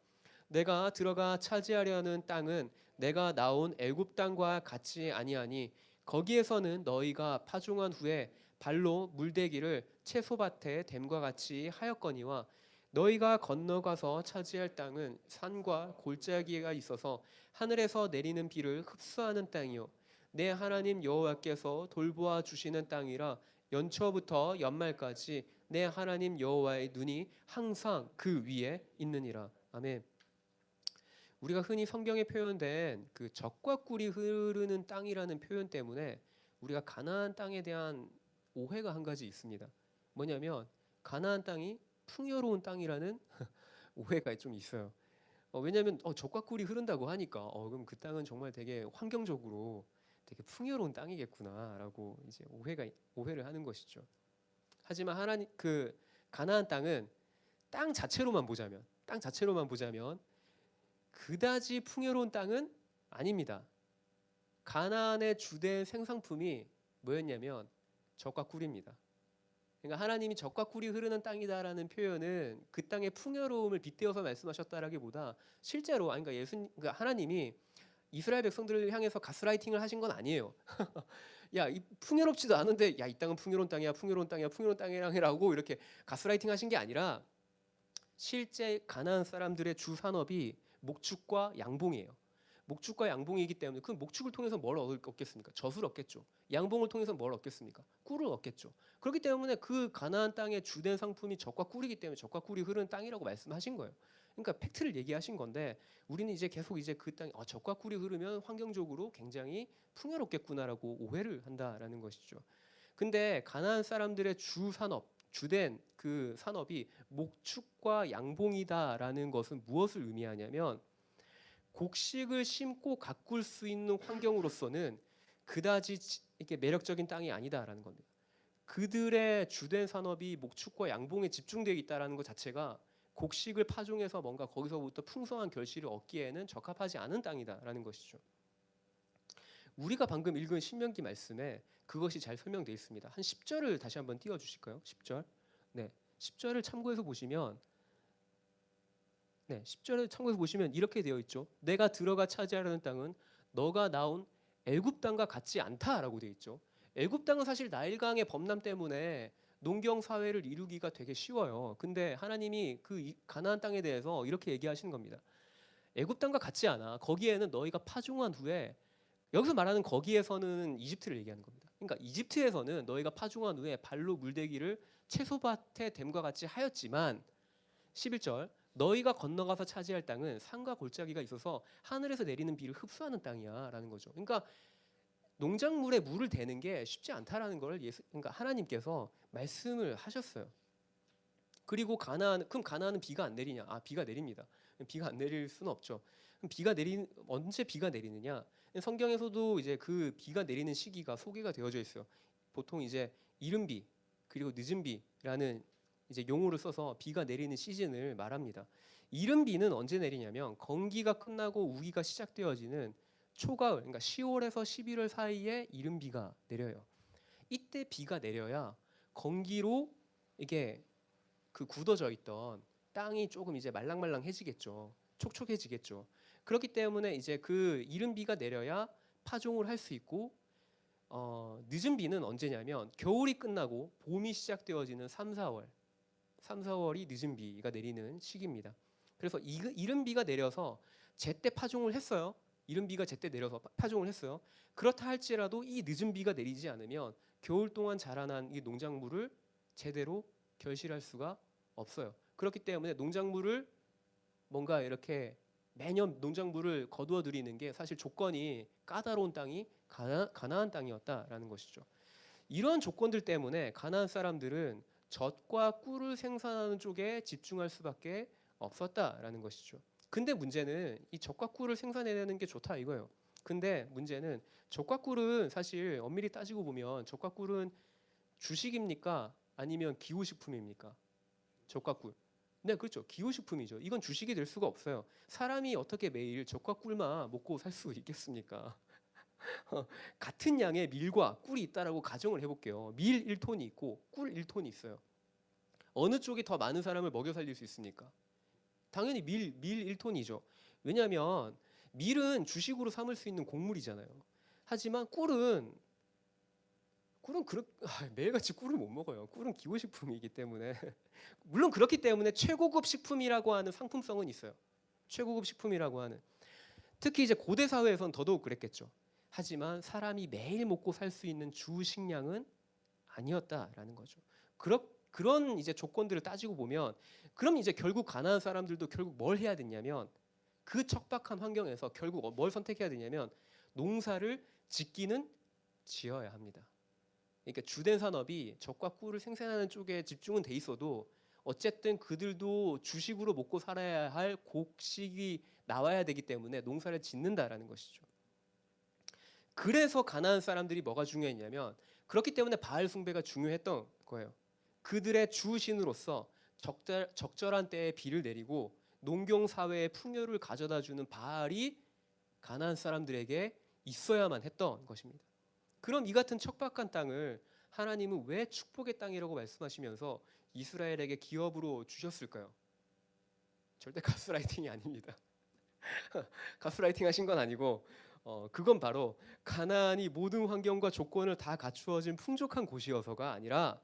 내가 들어가 차지하려 하는 땅은 내가 나온 애굽 땅과 같지 아니하니 거기에서는 너희가 파종한 후에 발로 물대기를 채소밭에 댐과 같이 하였거니와 너희가 건너가서 차지할 땅은 산과 골짜기가 있어서 하늘에서 내리는 비를 흡수하는 땅이요 내 하나님 여호와께서 돌보아 주시는 땅이라 연초부터 연말까지 내 하나님 여호와의 눈이 항상 그 위에 있느니라. 아멘. 우리가 흔히 성경에 표현된 그 젖과 꿀이 흐르는 땅이라는 표현 때문에 우리가 가나안 땅에 대한 오해가 한 가지 있습니다. 뭐냐면 가나안 땅이 풍요로운 땅이라는 오해가 좀 있어요. 왜냐하면 젖과 꿀이 흐른다고 하니까 그럼 그 땅은 정말 되게 환경적으로 되게 풍요로운 땅이겠구나라고 이제 오해를 하는 것이죠. 하지만 하나님 그 가나안 땅은 땅 자체로만 보자면 그다지 풍요로운 땅은 아닙니다. 가나안의 주된 생산품이 뭐였냐면 젖과 꿀입니다. 그러니까 하나님이 젖과 꿀이 흐르는 땅이다라는 표현은 그 땅의 풍요로움을 빗대어서 말씀하셨다라기보다 실제로 그러니까 하나님이 이스라엘 백성들을 향해서 가스라이팅을 하신 건 아니에요. 야, 이 풍요롭지도 않은데 야, 이 땅은 풍요로운 땅이야, 풍요로운 땅이라고 이렇게 가스라이팅 하신 게 아니라 실제 가나안 사람들의 주 산업이 목축과 양봉이에요. 목축과 양봉이기 때문에 그 목축을 통해서 뭘 얻겠습니까? 젖을 얻겠죠. 양봉을 통해서 뭘 얻겠습니까? 꿀을 얻겠죠. 그렇기 때문에 그 가나안 땅의 주된 상품이 젖과 꿀이기 때문에 젖과 꿀이 흐르는 땅이라고 말씀하신 거예요. 그러니까 팩트를 얘기하신 건데 우리는 이제 계속 이제 그 땅이 젖과 꿀이 흐르면 환경적으로 굉장히 풍요롭겠구나라고 오해를 한다라는 것이죠. 근데 가나안 사람들의 주 산업, 주된 그 산업이 목축과 양봉이다라는 것은 무엇을 의미하냐면 곡식을 심고 가꿀 수 있는 환경으로서는 그다지 이렇게 매력적인 땅이 아니다라는 겁니다. 그들의 주된 산업이 목축과 양봉에 집중되어 있다라는 것 자체가 곡식을 파종해서 뭔가 거기서부터 풍성한 결실을 얻기에는 적합하지 않은 땅이다라는 것이죠. 우리가 방금 읽은 신명기 말씀에 그것이 잘 설명되어 있습니다. 한 10절을 다시 한번 띄워 주실까요? 10절. 네. 10절을 참고해서 보시면 네, 10절을 참고해서 보시면 이렇게 되어 있죠. 내가 들어가 차지하려는 땅은 너가 나온 애굽 땅과 같지 않다라고 되어 있죠. 애굽 땅은 사실 나일강의 범람 때문에 농경 사회를 이루기가 되게 쉬워요. 근데 하나님이 그 가나안 땅에 대해서 이렇게 얘기하시는 겁니다. 애굽 땅과 같지 않아. 거기에는 너희가 파종한 후에 여기서 말하는 거기에서는 이집트를 얘기하는 겁니다. 그러니까 이집트에서는 너희가 파종한 후에 발로 물대기를 채소밭에 댐과 같이 하였지만 11절 너희가 건너가서 차지할 땅은 산과 골짜기가 있어서 하늘에서 내리는 비를 흡수하는 땅이야라는 거죠. 그러니까 농작물에 물을 대는 게 쉽지 않다라는 걸 그러니까 하나님께서 말씀을 하셨어요. 그리고 그럼 가나안은 비가 안 내리냐? 비가 내립니다. 비가 안 내릴 수는 없죠. 그럼 언제 비가 내리느냐? 성경에서도 이제 그 비가 내리는 시기가 소개가 되어져 있어요. 보통 이제 이른 비 그리고 늦은 비라는 이제 용어를 써서 비가 내리는 시즌을 말합니다. 이른 비는 언제 내리냐면 건기가 끝나고 우기가 시작되어지는 초가을, 그러니까 10월에서 11월 사이에 이른 비가 내려요. 이때 비가 내려야 건기로 이게 그 굳어져 있던 땅이 조금 이제 말랑말랑해지겠죠. 촉촉해지겠죠. 그렇기 때문에 이제 그 이른 비가 내려야 파종을 할 수 있고 늦은 비는 언제냐면 겨울이 끝나고 봄이 시작되어지는 3, 4월. 3, 4월이 늦은 비가 내리는 시기입니다. 그래서 이른 비가 내려서 제때 파종을 했어요. 이른 비가 제때 내려서 파종을 했어요. 그렇다 할지라도 이 늦은 비가 내리지 않으면 겨울 동안 자라난 이 농작물을 제대로 결실할 수가 없어요. 그렇기 때문에 농작물을 뭔가 이렇게 매년 농작물을 거두어 들이는 게 사실 조건이 까다로운 땅이 가나안 땅이었다라는 것이죠. 이런 조건들 때문에 가나안 사람들은 젖과 꿀을 생산하는 쪽에 집중할 수밖에 없었다라는 것이죠. 근데 문제는 이 젖과 꿀을 생산해내는 게 좋다 이거예요. 근데 문제는 젖과 꿀은 사실 엄밀히 따지고 보면 젖과 꿀은 주식입니까? 아니면 기호식품입니까? 젖과 꿀. 네, 그렇죠. 기호식품이죠. 이건 주식이 될 수가 없어요. 사람이 어떻게 매일 젖과 꿀만 먹고 살 수 있겠습니까? 같은 양의 밀과 꿀이 있다라고 가정을 해볼게요. 밀 1톤이 있고 꿀 1톤이 있어요. 어느 쪽이 더 많은 사람을 먹여 살릴 수 있습니까? 당연히 밀 1톤이죠. 왜냐하면 밀은 주식으로 삼을 수 있는 곡물이잖아요. 하지만 꿀은 매일같이 꿀을 못 먹어요. 꿀은 기호식품이기 때문에 물론 그렇기 때문에 최고급 식품이라고 하는 상품성은 있어요. 최고급 식품이라고 하는 특히 이제 고대 사회에서는 더더욱 그랬겠죠. 하지만 사람이 매일 먹고 살 수 있는 주 식량은 아니었다라는 거죠. 그런 이제 조건들을 따지고 보면 그럼 이제 결국 가나안 사람들도 결국 뭘 해야 되냐면 그 척박한 환경에서 결국 뭘 선택해야 되냐면 농사를 지어야 합니다. 그러니까 주된 산업이 젖과 꿀을 생산하는 쪽에 집중은 돼 있어도 어쨌든 그들도 주식으로 먹고 살아야 할 곡식이 나와야 되기 때문에 농사를 짓는다라는 것이죠. 그래서 가나안 사람들이 뭐가 중요했냐면 그렇기 때문에 바알 숭배가 중요했던 거예요. 그들의 주신으로서 적절한 때에 비를 내리고 농경 사회의 풍요를 가져다 주는 바알이 가나안 사람들에게 있어야만 했던 것입니다. 그럼 이 같은 척박한 땅을 하나님은 왜 축복의 땅이라고 말씀하시면서 이스라엘에게 기업으로 주셨을까요? 절대 가스라이팅이 아닙니다. 가스라이팅 하신 건 아니고 그건 바로 가나안이 모든 환경과 조건을 다 갖추어진 풍족한 곳이어서가 아니라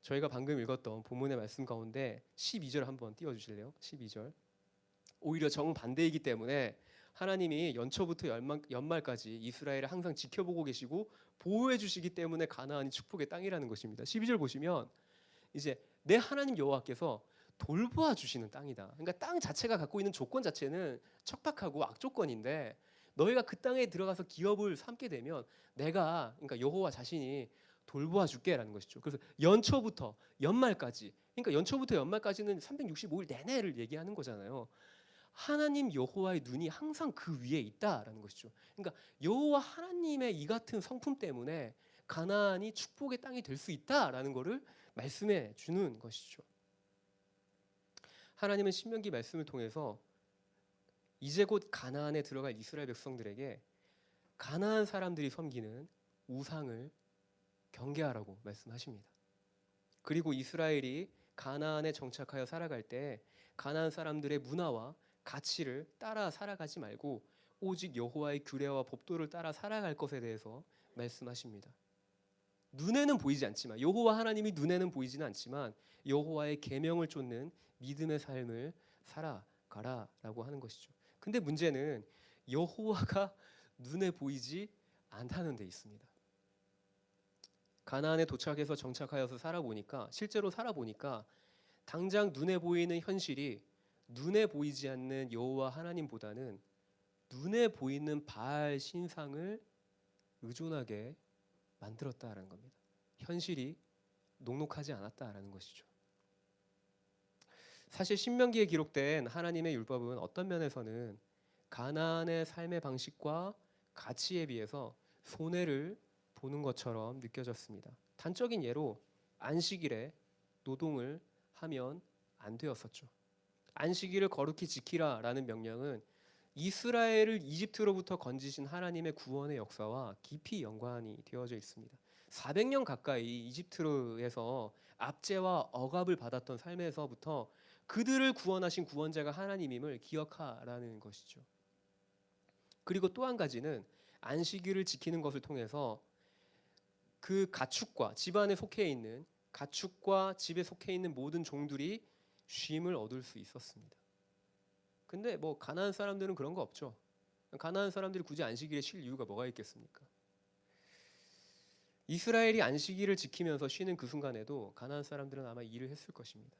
저희가 방금 읽었던 본문의 말씀 가운데 12절 한번 띄워주실래요? 12절. 오히려 정반대이기 때문에 하나님이 연초부터 연말까지 이스라엘을 항상 지켜보고 계시고 보호해 주시기 때문에 가나안이 축복의 땅이라는 것입니다. 12절 보시면 이제 내 하나님 여호와께서 돌보아 주시는 땅이다. 그러니까 땅 자체가 갖고 있는 조건 자체는 척박하고 악조건인데 너희가 그 땅에 들어가서 기업을 삼게 되면 내가 그러니까 여호와 자신이 돌보아 줄게라는 것이죠. 그래서 연초부터 연말까지 그러니까 연초부터 연말까지는 365일 내내를 얘기하는 거잖아요. 하나님 여호와의 눈이 항상 그 위에 있다라는 것이죠. 그러니까 여호와 하나님의 이 같은 성품 때문에 가나안이 축복의 땅이 될 수 있다라는 것을 말씀해 주는 것이죠. 하나님은 신명기 말씀을 통해서 이제 곧 가나안에 들어갈 이스라엘 백성들에게 가나안 사람들이 섬기는 우상을 경계하라고 말씀하십니다. 그리고 이스라엘이 가나안에 정착하여 살아갈 때 가나안 사람들의 문화와 가치를 따라 살아가지 말고 오직 여호와의 규례와 법도를 따라 살아갈 것에 대해서 말씀하십니다. 눈에는 보이지 않지만 여호와 하나님이 눈에는 보이지는 않지만 여호와의 계명을 쫓는 믿음의 삶을 살아가라라고 하는 것이죠. 근데 문제는 여호와가 눈에 보이지 않다는 데 있습니다. 가나안에 도착해서 정착하여서 살아보니까 실제로 살아보니까 당장 눈에 보이는 현실이 눈에 보이지 않는 여호와 하나님보다는 눈에 보이는 바알 신상을 의존하게 만들었다라는 겁니다. 현실이 녹록하지 않았다라는 것이죠. 사실 신명기에 기록된 하나님의 율법은 어떤 면에서는 가나안의 삶의 방식과 가치에 비해서 손해를 보는 것처럼 느껴졌습니다. 단적인 예로 안식일에 노동을 하면 안 되었었죠. 안식일을 거룩히 지키라라는 명령은 이스라엘을 이집트로부터 건지신 하나님의 구원의 역사와 깊이 연관이 되어져 있습니다. 400년 가까이 이집트에서 압제와 억압을 받았던 삶에서부터 그들을 구원하신 구원자가 하나님임을 기억하라는 것이죠. 그리고 또 한 가지는 안식일을 지키는 것을 통해서 그 가축과 집안에 속해 있는 가축과 집에 속해 있는 모든 종들이 쉼을 얻을 수 있었습니다. 근데 뭐 가나안 사람들은 그런 거 없죠. 가나안 사람들이 굳이 안식일에 쉴 이유가 뭐가 있겠습니까? 이스라엘이 안식일을 지키면서 쉬는 그 순간에도 가나안 사람들은 아마 일을 했을 것입니다.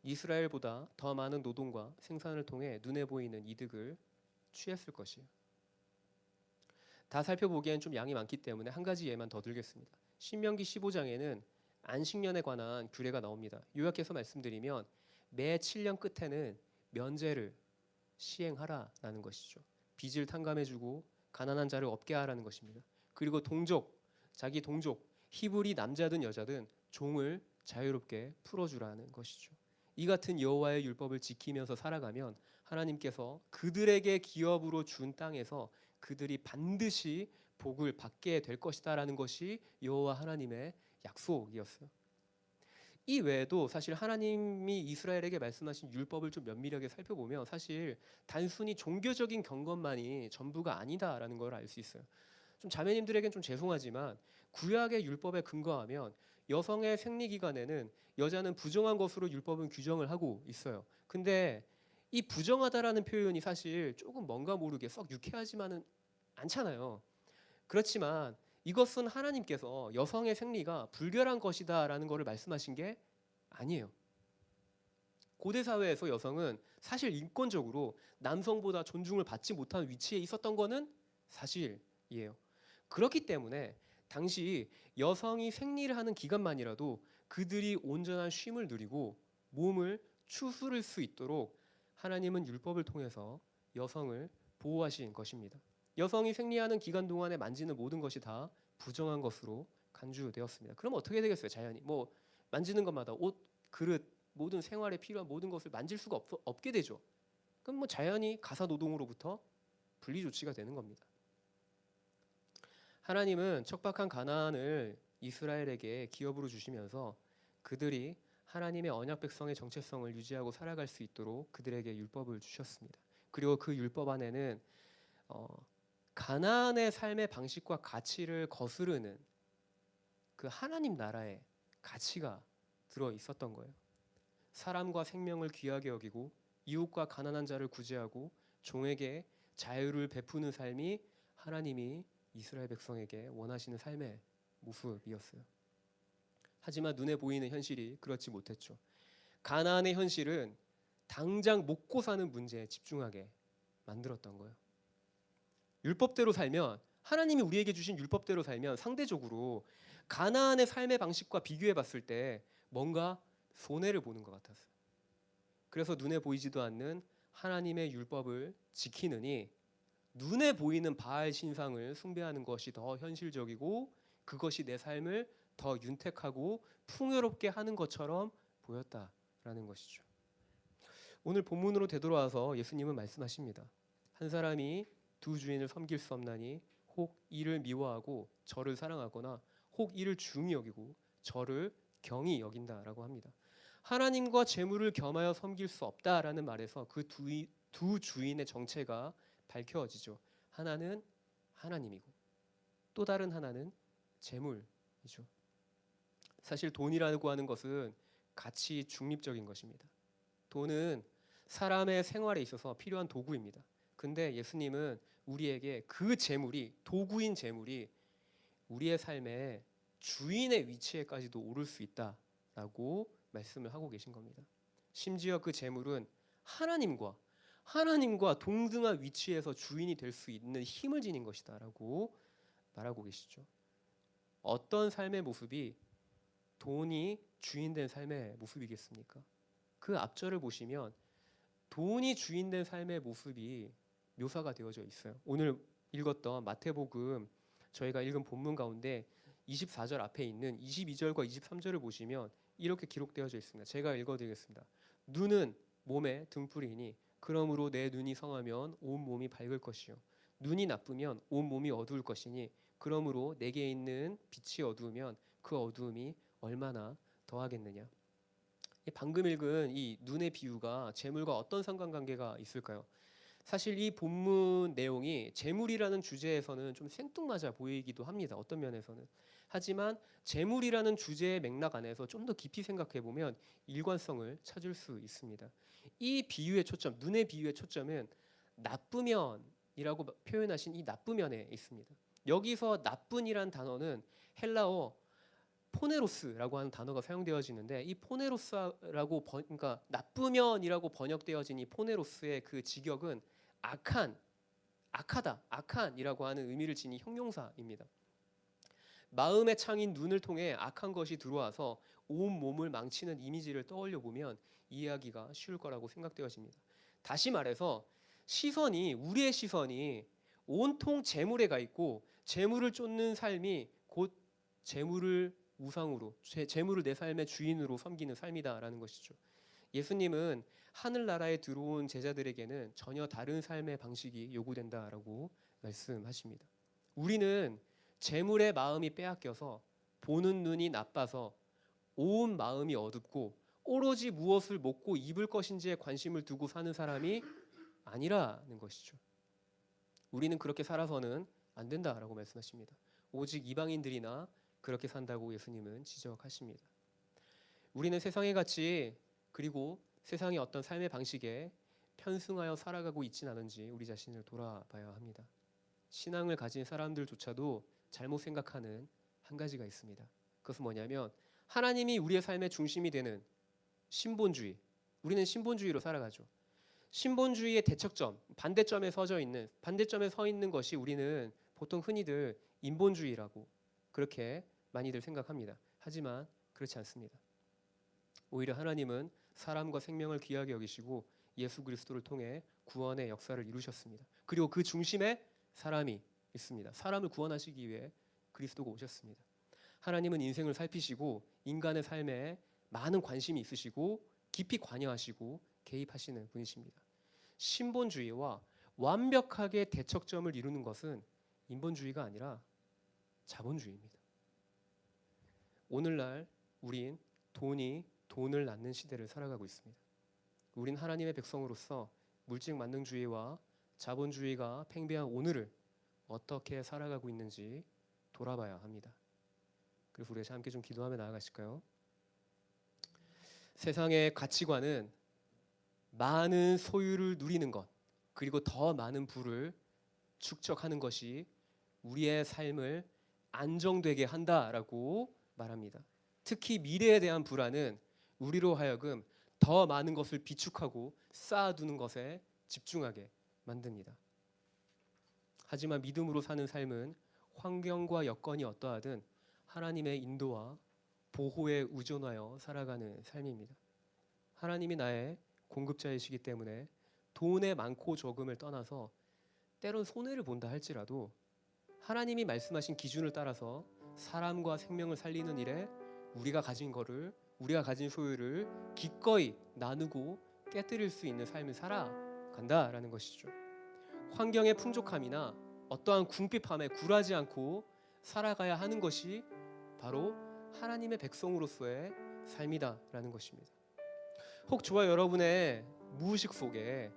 이스라엘보다 더 많은 노동과 생산을 통해 눈에 보이는 이득을 취했을 것이에요. 다 살펴보기엔 좀 양이 많기 때문에 한 가지 예만 더 들겠습니다. 신명기 15장에는 안식년에 관한 규례가 나옵니다. 요약해서 말씀드리면 매 7년 끝에는 면제를 시행하라라는 것이죠. 빚을 탕감해주고 가난한 자를 없게 하라는 것입니다. 그리고 자기 동족, 히브리 남자든 여자든 종을 자유롭게 풀어주라는 것이죠. 이 같은 여호와의 율법을 지키면서 살아가면 하나님께서 그들에게 기업으로 준 땅에서 그들이 반드시 복을 받게 될 것이다라는 것이 여호와 하나님의 약속이었어요. 이 외에도 사실 하나님이 이스라엘에게 말씀하신 율법을 좀 면밀하게 살펴보면 사실 단순히 종교적인 경건만이 전부가 아니다라는 걸 알 수 있어요. 좀 자매님들에겐 좀 죄송하지만 구약의 율법에 근거하면 여성의 생리 기간에는 여자는 부정한 것으로 율법은 규정을 하고 있어요. 근데 이 부정하다라는 표현이 사실 조금 뭔가 모르게 썩 유쾌하지만은 않잖아요. 그렇지만 이것은 하나님께서 여성의 생리가 불결한 것이다라는 것을 말씀하신 게 아니에요. 고대 사회에서 여성은 사실 인권적으로 남성보다 존중을 받지 못한 위치에 있었던 거는 사실이에요. 그렇기 때문에 당시 여성이 생리를 하는 기간만이라도 그들이 온전한 쉼을 누리고 몸을 추스를 수 있도록 하나님은 율법을 통해서 여성을 보호하신 것입니다. 여성이 생리하는 기간 동안에 만지는 모든 것이 다 부정한 것으로 간주되었습니다. 그럼 어떻게 되겠어요? 자연히 뭐 만지는 것마다 옷, 그릇, 모든 생활에 필요한 모든 것을 만질 수가 없게 되죠. 그럼 뭐 자연히 가사 노동으로부터 분리 조치가 되는 겁니다. 하나님은 척박한 가나안을 이스라엘에게 기업으로 주시면서 그들이 하나님의 언약 백성의 정체성을 유지하고 살아갈 수 있도록 그들에게 율법을 주셨습니다. 그리고 그 율법 안에는 가나안의 삶의 방식과 가치를 거스르는 그 하나님 나라의 가치가 들어 있었던 거예요. 사람과 생명을 귀하게 여기고 이웃과 가난한 자를 구제하고 종에게 자유를 베푸는 삶이 하나님이 이스라엘 백성에게 원하시는 삶의 모습이었어요. 하지만 눈에 보이는 현실이 그렇지 못했죠. 가나안의 현실은 당장 먹고 사는 문제에 집중하게 만들었던 거예요. 율법대로 살면 하나님이 우리에게 주신 율법대로 살면 상대적으로 가나안의 삶의 방식과 비교해 봤을 때 뭔가 손해를 보는 것 같았어요. 그래서 눈에 보이지도 않는 하나님의 율법을 지키느니 눈에 보이는 바알 신상을 숭배하는 것이 더 현실적이고 그것이 내 삶을 더 윤택하고 풍요롭게 하는 것처럼 보였다라는 것이죠. 오늘 본문으로 되돌아와서 예수님은 말씀하십니다. 한 사람이 두 주인을 섬길 수 없나니 혹 이를 미워하고 저를 사랑하거나 혹 이를 중히 여기고 저를 경히 여긴다라고 합니다. 하나님과 재물을 겸하여 섬길 수 없다라는 말에서 그 두 주인의 정체가 밝혀지죠. 하나는 하나님이고 또 다른 하나는 재물이죠. 사실 돈이라고 하는 것은 가치 중립적인 것입니다. 돈은 사람의 생활에 있어서 필요한 도구입니다. 근데 예수님은 우리에게 그 재물이 도구인 재물이 우리의 삶의 주인의 위치에까지도 오를 수 있다라고 말씀을 하고 계신 겁니다. 심지어 그 재물은 하나님과 동등한 위치에서 주인이 될 수 있는 힘을 지닌 것이다라고 말하고 계시죠. 어떤 삶의 모습이 돈이 주인된 삶의 모습이겠습니까? 그 앞절을 보시면 돈이 주인된 삶의 모습이 묘사가 되어져 있어요. 오늘 읽었던 마태복음 저희가 읽은 본문 가운데 24절 앞에 있는 22절과 23절을 보시면 이렇게 기록되어져 있습니다. 제가 읽어드리겠습니다. 눈은 몸의 등불이니 그러므로 내 눈이 성하면 온 몸이 밝을 것이요 눈이 나쁘면 온 몸이 어두울 것이니 그러므로 내게 있는 빛이 어두우면 그 어두움이 얼마나 더하겠느냐. 방금 읽은 이 눈의 비유가 재물과 어떤 상관관계가 있을까요? 사실 이 본문 내용이 재물이라는 주제에서는 좀 생뚱맞아 보이기도 합니다. 어떤 면에서는. 하지만 재물이라는 주제의 맥락 안에서 좀 더 깊이 생각해 보면 일관성을 찾을 수 있습니다. 이 비유의 초점, 눈의 비유의 초점은 나쁘면이라고 표현하신 이 나쁘면에 있습니다. 여기서 나쁜이란 단어는 헬라어 포네로스라고 하는 단어가 사용되어지는데 이 포네로스라고 그러니까 나쁘면이라고 번역되어진 이 포네로스의 그 직역은 악하다, 악한이라고 하는 의미를 지닌 형용사입니다. 마음의 창인 눈을 통해 악한 것이 들어와서 온 몸을 망치는 이미지를 떠올려 보면 이해하기가 쉬울 거라고 생각되어집니다. 다시 말해서 우리의 시선이 온통 재물에 가 있고 재물을 쫓는 삶이 곧 재물을 우상으로 재물을 내 삶의 주인으로 섬기는 삶이다라는 것이죠. 예수님은 하늘나라에 들어온 제자들에게는 전혀 다른 삶의 방식이 요구된다라고 말씀하십니다. 우리는 재물의 마음이 빼앗겨서 보는 눈이 나빠서 온 마음이 어둡고 오로지 무엇을 먹고 입을 것인지에 관심을 두고 사는 사람이 아니라는 것이죠. 우리는 그렇게 살아서는 안 된다라고 말씀하십니다. 오직 이방인들이나 그렇게 산다고 예수님은 지적하십니다. 우리는 세상의 가치 그리고 세상의 어떤 삶의 방식에 편승하여 살아가고 있진 않은지 우리 자신을 돌아봐야 합니다. 신앙을 가진 사람들조차도 잘못 생각하는 한 가지가 있습니다. 그것은 뭐냐면 하나님이 우리의 삶의 중심이 되는 신본주의. 우리는 신본주의로 살아가죠. 신본주의의 대척점, 반대점에 서 있는 것이 우리는 보통 흔히들 인본주의라고 그렇게 많이들 생각합니다. 하지만 그렇지 않습니다. 오히려 하나님은 사람과 생명을 귀하게 여기시고 예수 그리스도를 통해 구원의 역사를 이루셨습니다. 그리고 그 중심에 사람이 있습니다. 사람을 구원하시기 위해 그리스도가 오셨습니다. 하나님은 인생을 살피시고 인간의 삶에 많은 관심이 있으시고 깊이 관여하시고 개입하시는 분이십니다. 신본주의와 완벽하게 대척점을 이루는 것은 인본주의가 아니라 자본주의입니다. 오늘날 우린 돈을 낳는 시대를 살아가고 있습니다. 우린 하나님의 백성으로서 물질 만능주의와 자본주의가 팽배한 오늘을 어떻게 살아가고 있는지 돌아봐야 합니다. 그래서 우리 함께 좀 기도하며 나아가실까요? 세상의 가치관은 많은 소유를 누리는 것 그리고 더 많은 부를 축적하는 것이 우리의 삶을 안정되게 한다라고 말합니다. 특히 미래에 대한 불안은 우리로 하여금 더 많은 것을 비축하고 쌓아두는 것에 집중하게 만듭니다. 하지만 믿음으로 사는 삶은 환경과 여건이 어떠하든 하나님의 인도와 보호에 의존하여 살아가는 삶입니다. 하나님이 나의 공급자이시기 때문에 돈의 많고 적음을 떠나서 때론 손해를 본다 할지라도 하나님이 말씀하신 기준을 따라서 사람과 생명을 살리는 일에 우리가 가진 소유를 기꺼이 나누고 깨뜨릴 수 있는 삶을 살아간다라는 것이죠. 환경의 풍족함이나 어떠한 궁핍함에 굴하지 않고 살아가야 하는 것이 바로 하나님의 백성으로서의 삶이다라는 것입니다. 혹 저와 여러분의 무의식 속에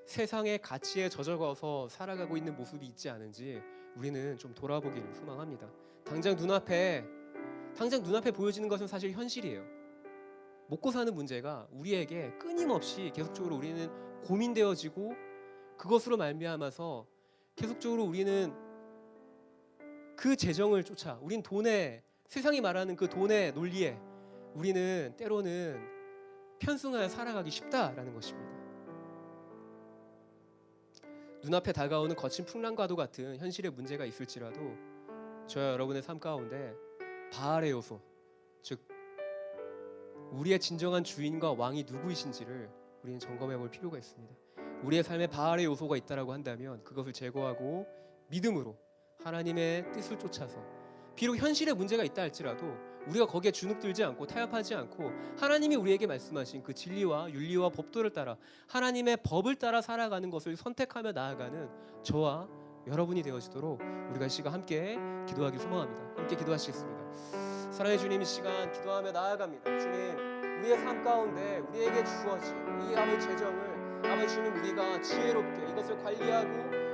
세상의 가치에 젖어가서 살아가고 있는 모습이 있지 않은지 우리는 좀 돌아보기를 소망합니다. 당장 눈앞에 보여지는 것은 사실 현실이에요. 먹고 사는 문제가 우리에게 끊임없이 계속적으로 우리는 고민되어지고 그것으로 말미암아서 계속적으로 우리는 그 재정을 쫓아 우린 세상이 말하는 그 돈의 논리에 우리는 때로는 편승하여 살아가기 쉽다라는 것입니다. 눈앞에 다가오는 거친 풍랑과도 같은 현실의 문제가 있을지라도 저와 여러분의 삶 가운데 바알의 요소, 즉 우리의 진정한 주인과 왕이 누구이신지를 우리는 점검해 볼 필요가 있습니다. 우리의 삶에 바알의 요소가 있다라고 한다면 그것을 제거하고 믿음으로 하나님의 뜻을 쫓아서 비록 현실의 문제가 있다 할지라도 우리가 거기에 주눅들지 않고 타협하지 않고 하나님이 우리에게 말씀하신 그 진리와 윤리와 법도를 따라 하나님의 법을 따라 살아가는 것을 선택하며 나아가는 저와 여러분이 되어지도록 우리가 이 시간 함께 기도하기 소망합니다. 함께 기도하시겠습니다. 사랑의 주님, 이 시간 기도하며 나아갑니다. 주님, 우리의 삶 가운데 우리에게 주어진 이 아버지 재정을 아버지 주님 우리가 지혜롭게 이것을 관리하고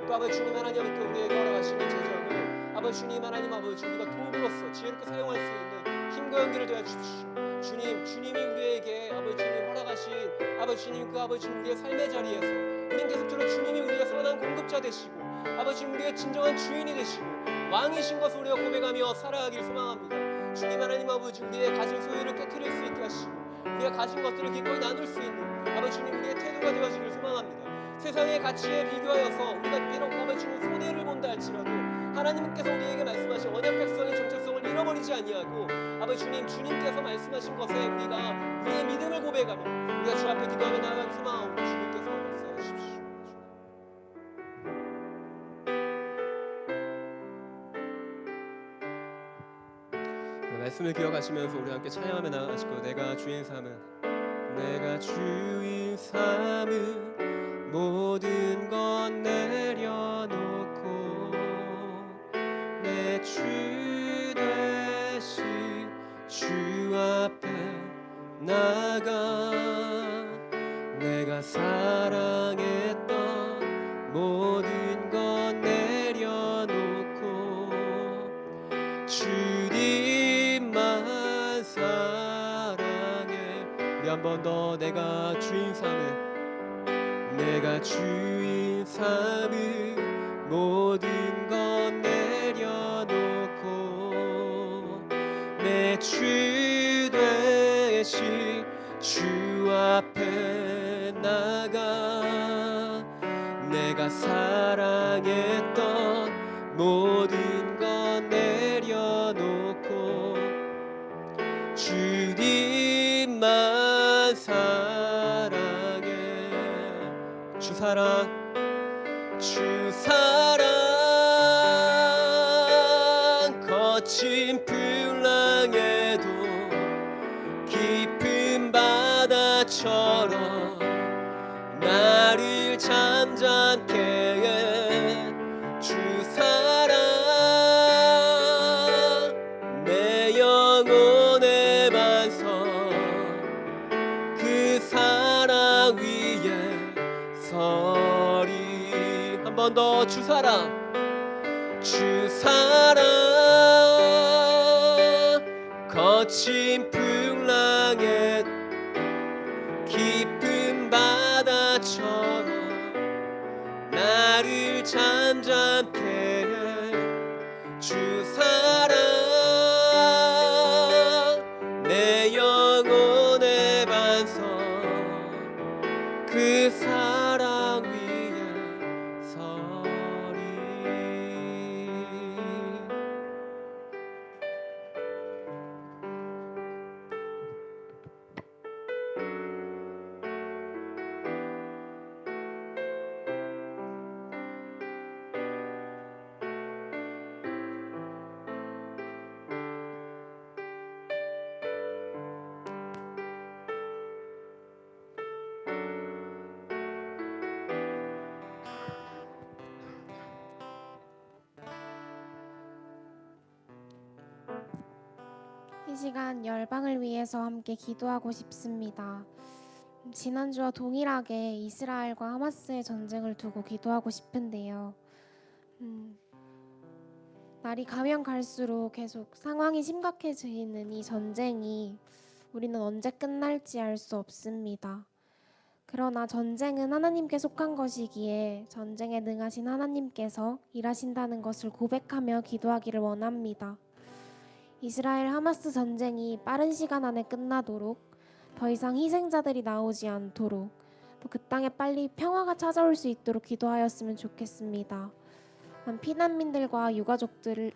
또 아버지 주님 하나님께 우리에게 허락하신 이 재정을 아버지 주님 하나님 아버지 우리가 도구로서 지혜롭게 사용할 수 있는 힘과 용기를 더해 주십시오. 주님, 주님이 우리에게 아버지 주님 허락하신 아버지 주님 그 아버지 주님 우리의 삶의 자리에서 우리는 계속적으로 주님이 우리의 선한 공급자 되시고 아버지 주님 우리의 진정한 주인이 되시고 왕이신 것을 우리가 고백하며 살아가길 소망합니다. 주님 하나님 아버지 우리의 가진 소유를 깨트릴 수 있게 하시고 우리가 가진 것들을 기꺼이 나눌 수 있는 아버지 주님 우리의 태도가 되어지길 소망합니다. 세상의 가치에 비교하여서 우리가 비록 아버지 주님 손해를 본다 할지라도 하나님께서 우리에게 말씀하신 언약 백성의 정체성을 잃어버리지 아니하고 아버지 주님 주님께서 말씀하신 것에 우리가 우리의 믿음을 고백하며 우리가 주 앞에 기도하며 나아가기 소망하오니 주님께서 역사해 주십시오. 말씀을 기억하시면서 우리 함께 찬양하며 나아가실 거예요. 내가 주인 삼은 모든 것 내려놓고 내 주 되신 주 앞에 나가 내가 사랑했던 모든 것 내려놓고 주님만 사랑해. 우리 한 번 더 내가 주인 삼은 모든 것 내려놓고 내 주 되신 주 앞에 나가 내가 사랑했던 모든 것 내려놓고 주님만 사랑해. 주 사랑 거친 풍랑에도 깊은 바다처럼 나를 잠잠케 해. 주 사랑 내 영혼의 반석 그 사랑 위에 서리. 한 번 더 주 사랑 거친 풍랑에 깊은 바다처럼 나를 잠잠케 해. 주 사랑 내 영혼의 반석 그 사랑 위에 서리. 이 시간 열방을 위해서 함께 기도하고 싶습니다. 지난주와 동일하게 이스라엘과 하마스의 전쟁을 두고 기도하고 싶은데요. 날이 가면 갈수록 계속 상황이 심각해지는 이 전쟁이 우리는 언제 끝날지 알 수 없습니다. 그러나 전쟁은 하나님께 속한 것이기에 전쟁에 능하신 하나님께서 일하신다는 것을 고백하며 기도하기를 원합니다. 이스라엘 하마스 전쟁이 빠른 시간 안에 끝나도록 더 이상 희생자들이 나오지 않도록 또 그 땅에 빨리 평화가 찾아올 수 있도록 기도하였으면 좋겠습니다. 피난민들과 유가족들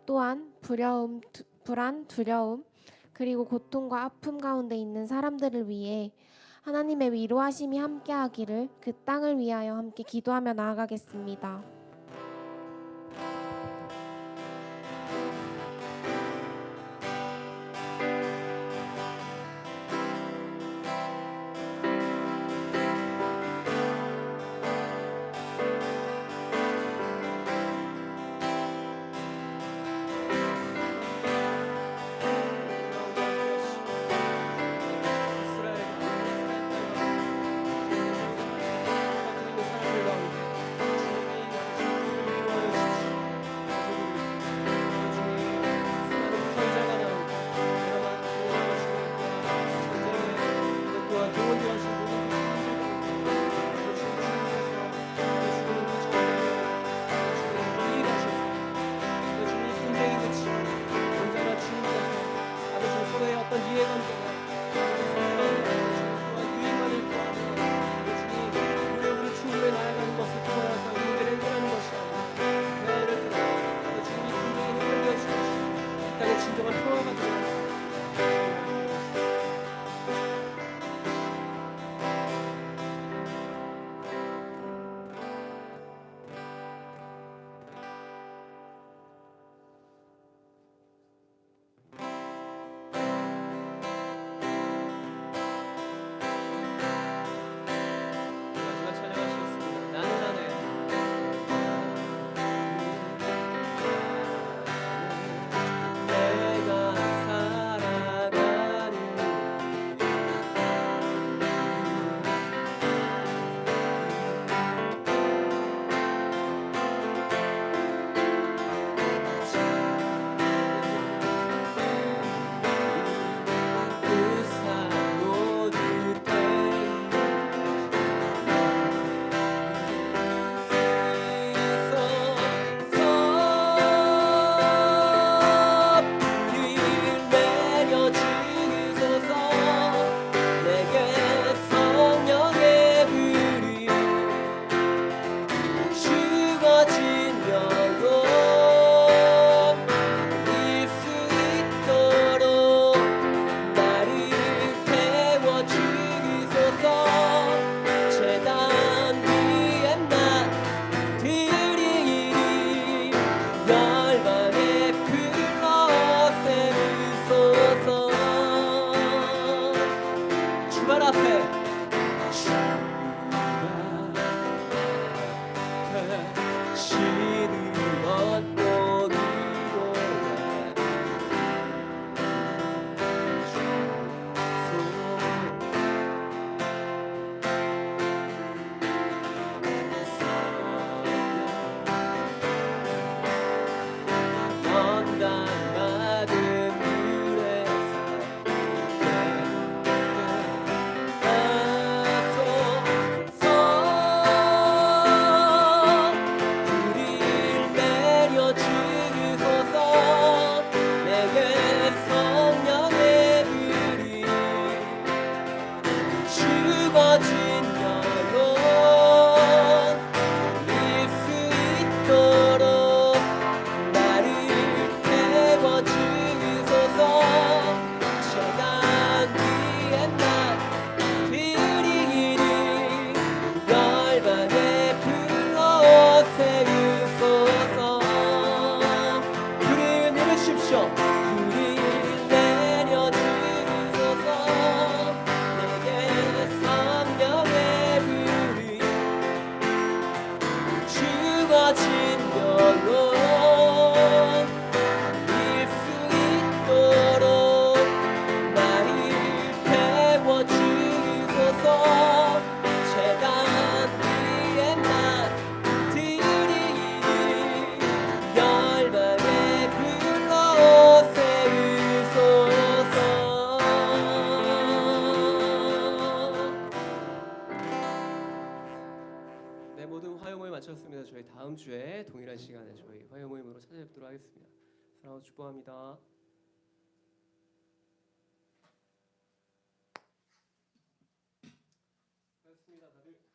또한 불안, 두려움 그리고 고통과 아픔 가운데 있는 사람들을 위해 하나님의 위로하심이 함께하기를 그 땅을 위하여 함께 기도하며 나아가겠습니다. 네, 모든 화요 모임 마쳤습니다. 저희 다음 주에 동일한 시간에 저희 화요 모임으로 찾아뵙도록 하겠습니다. 사랑하고 축복합니다. 고맙습니다, 다들.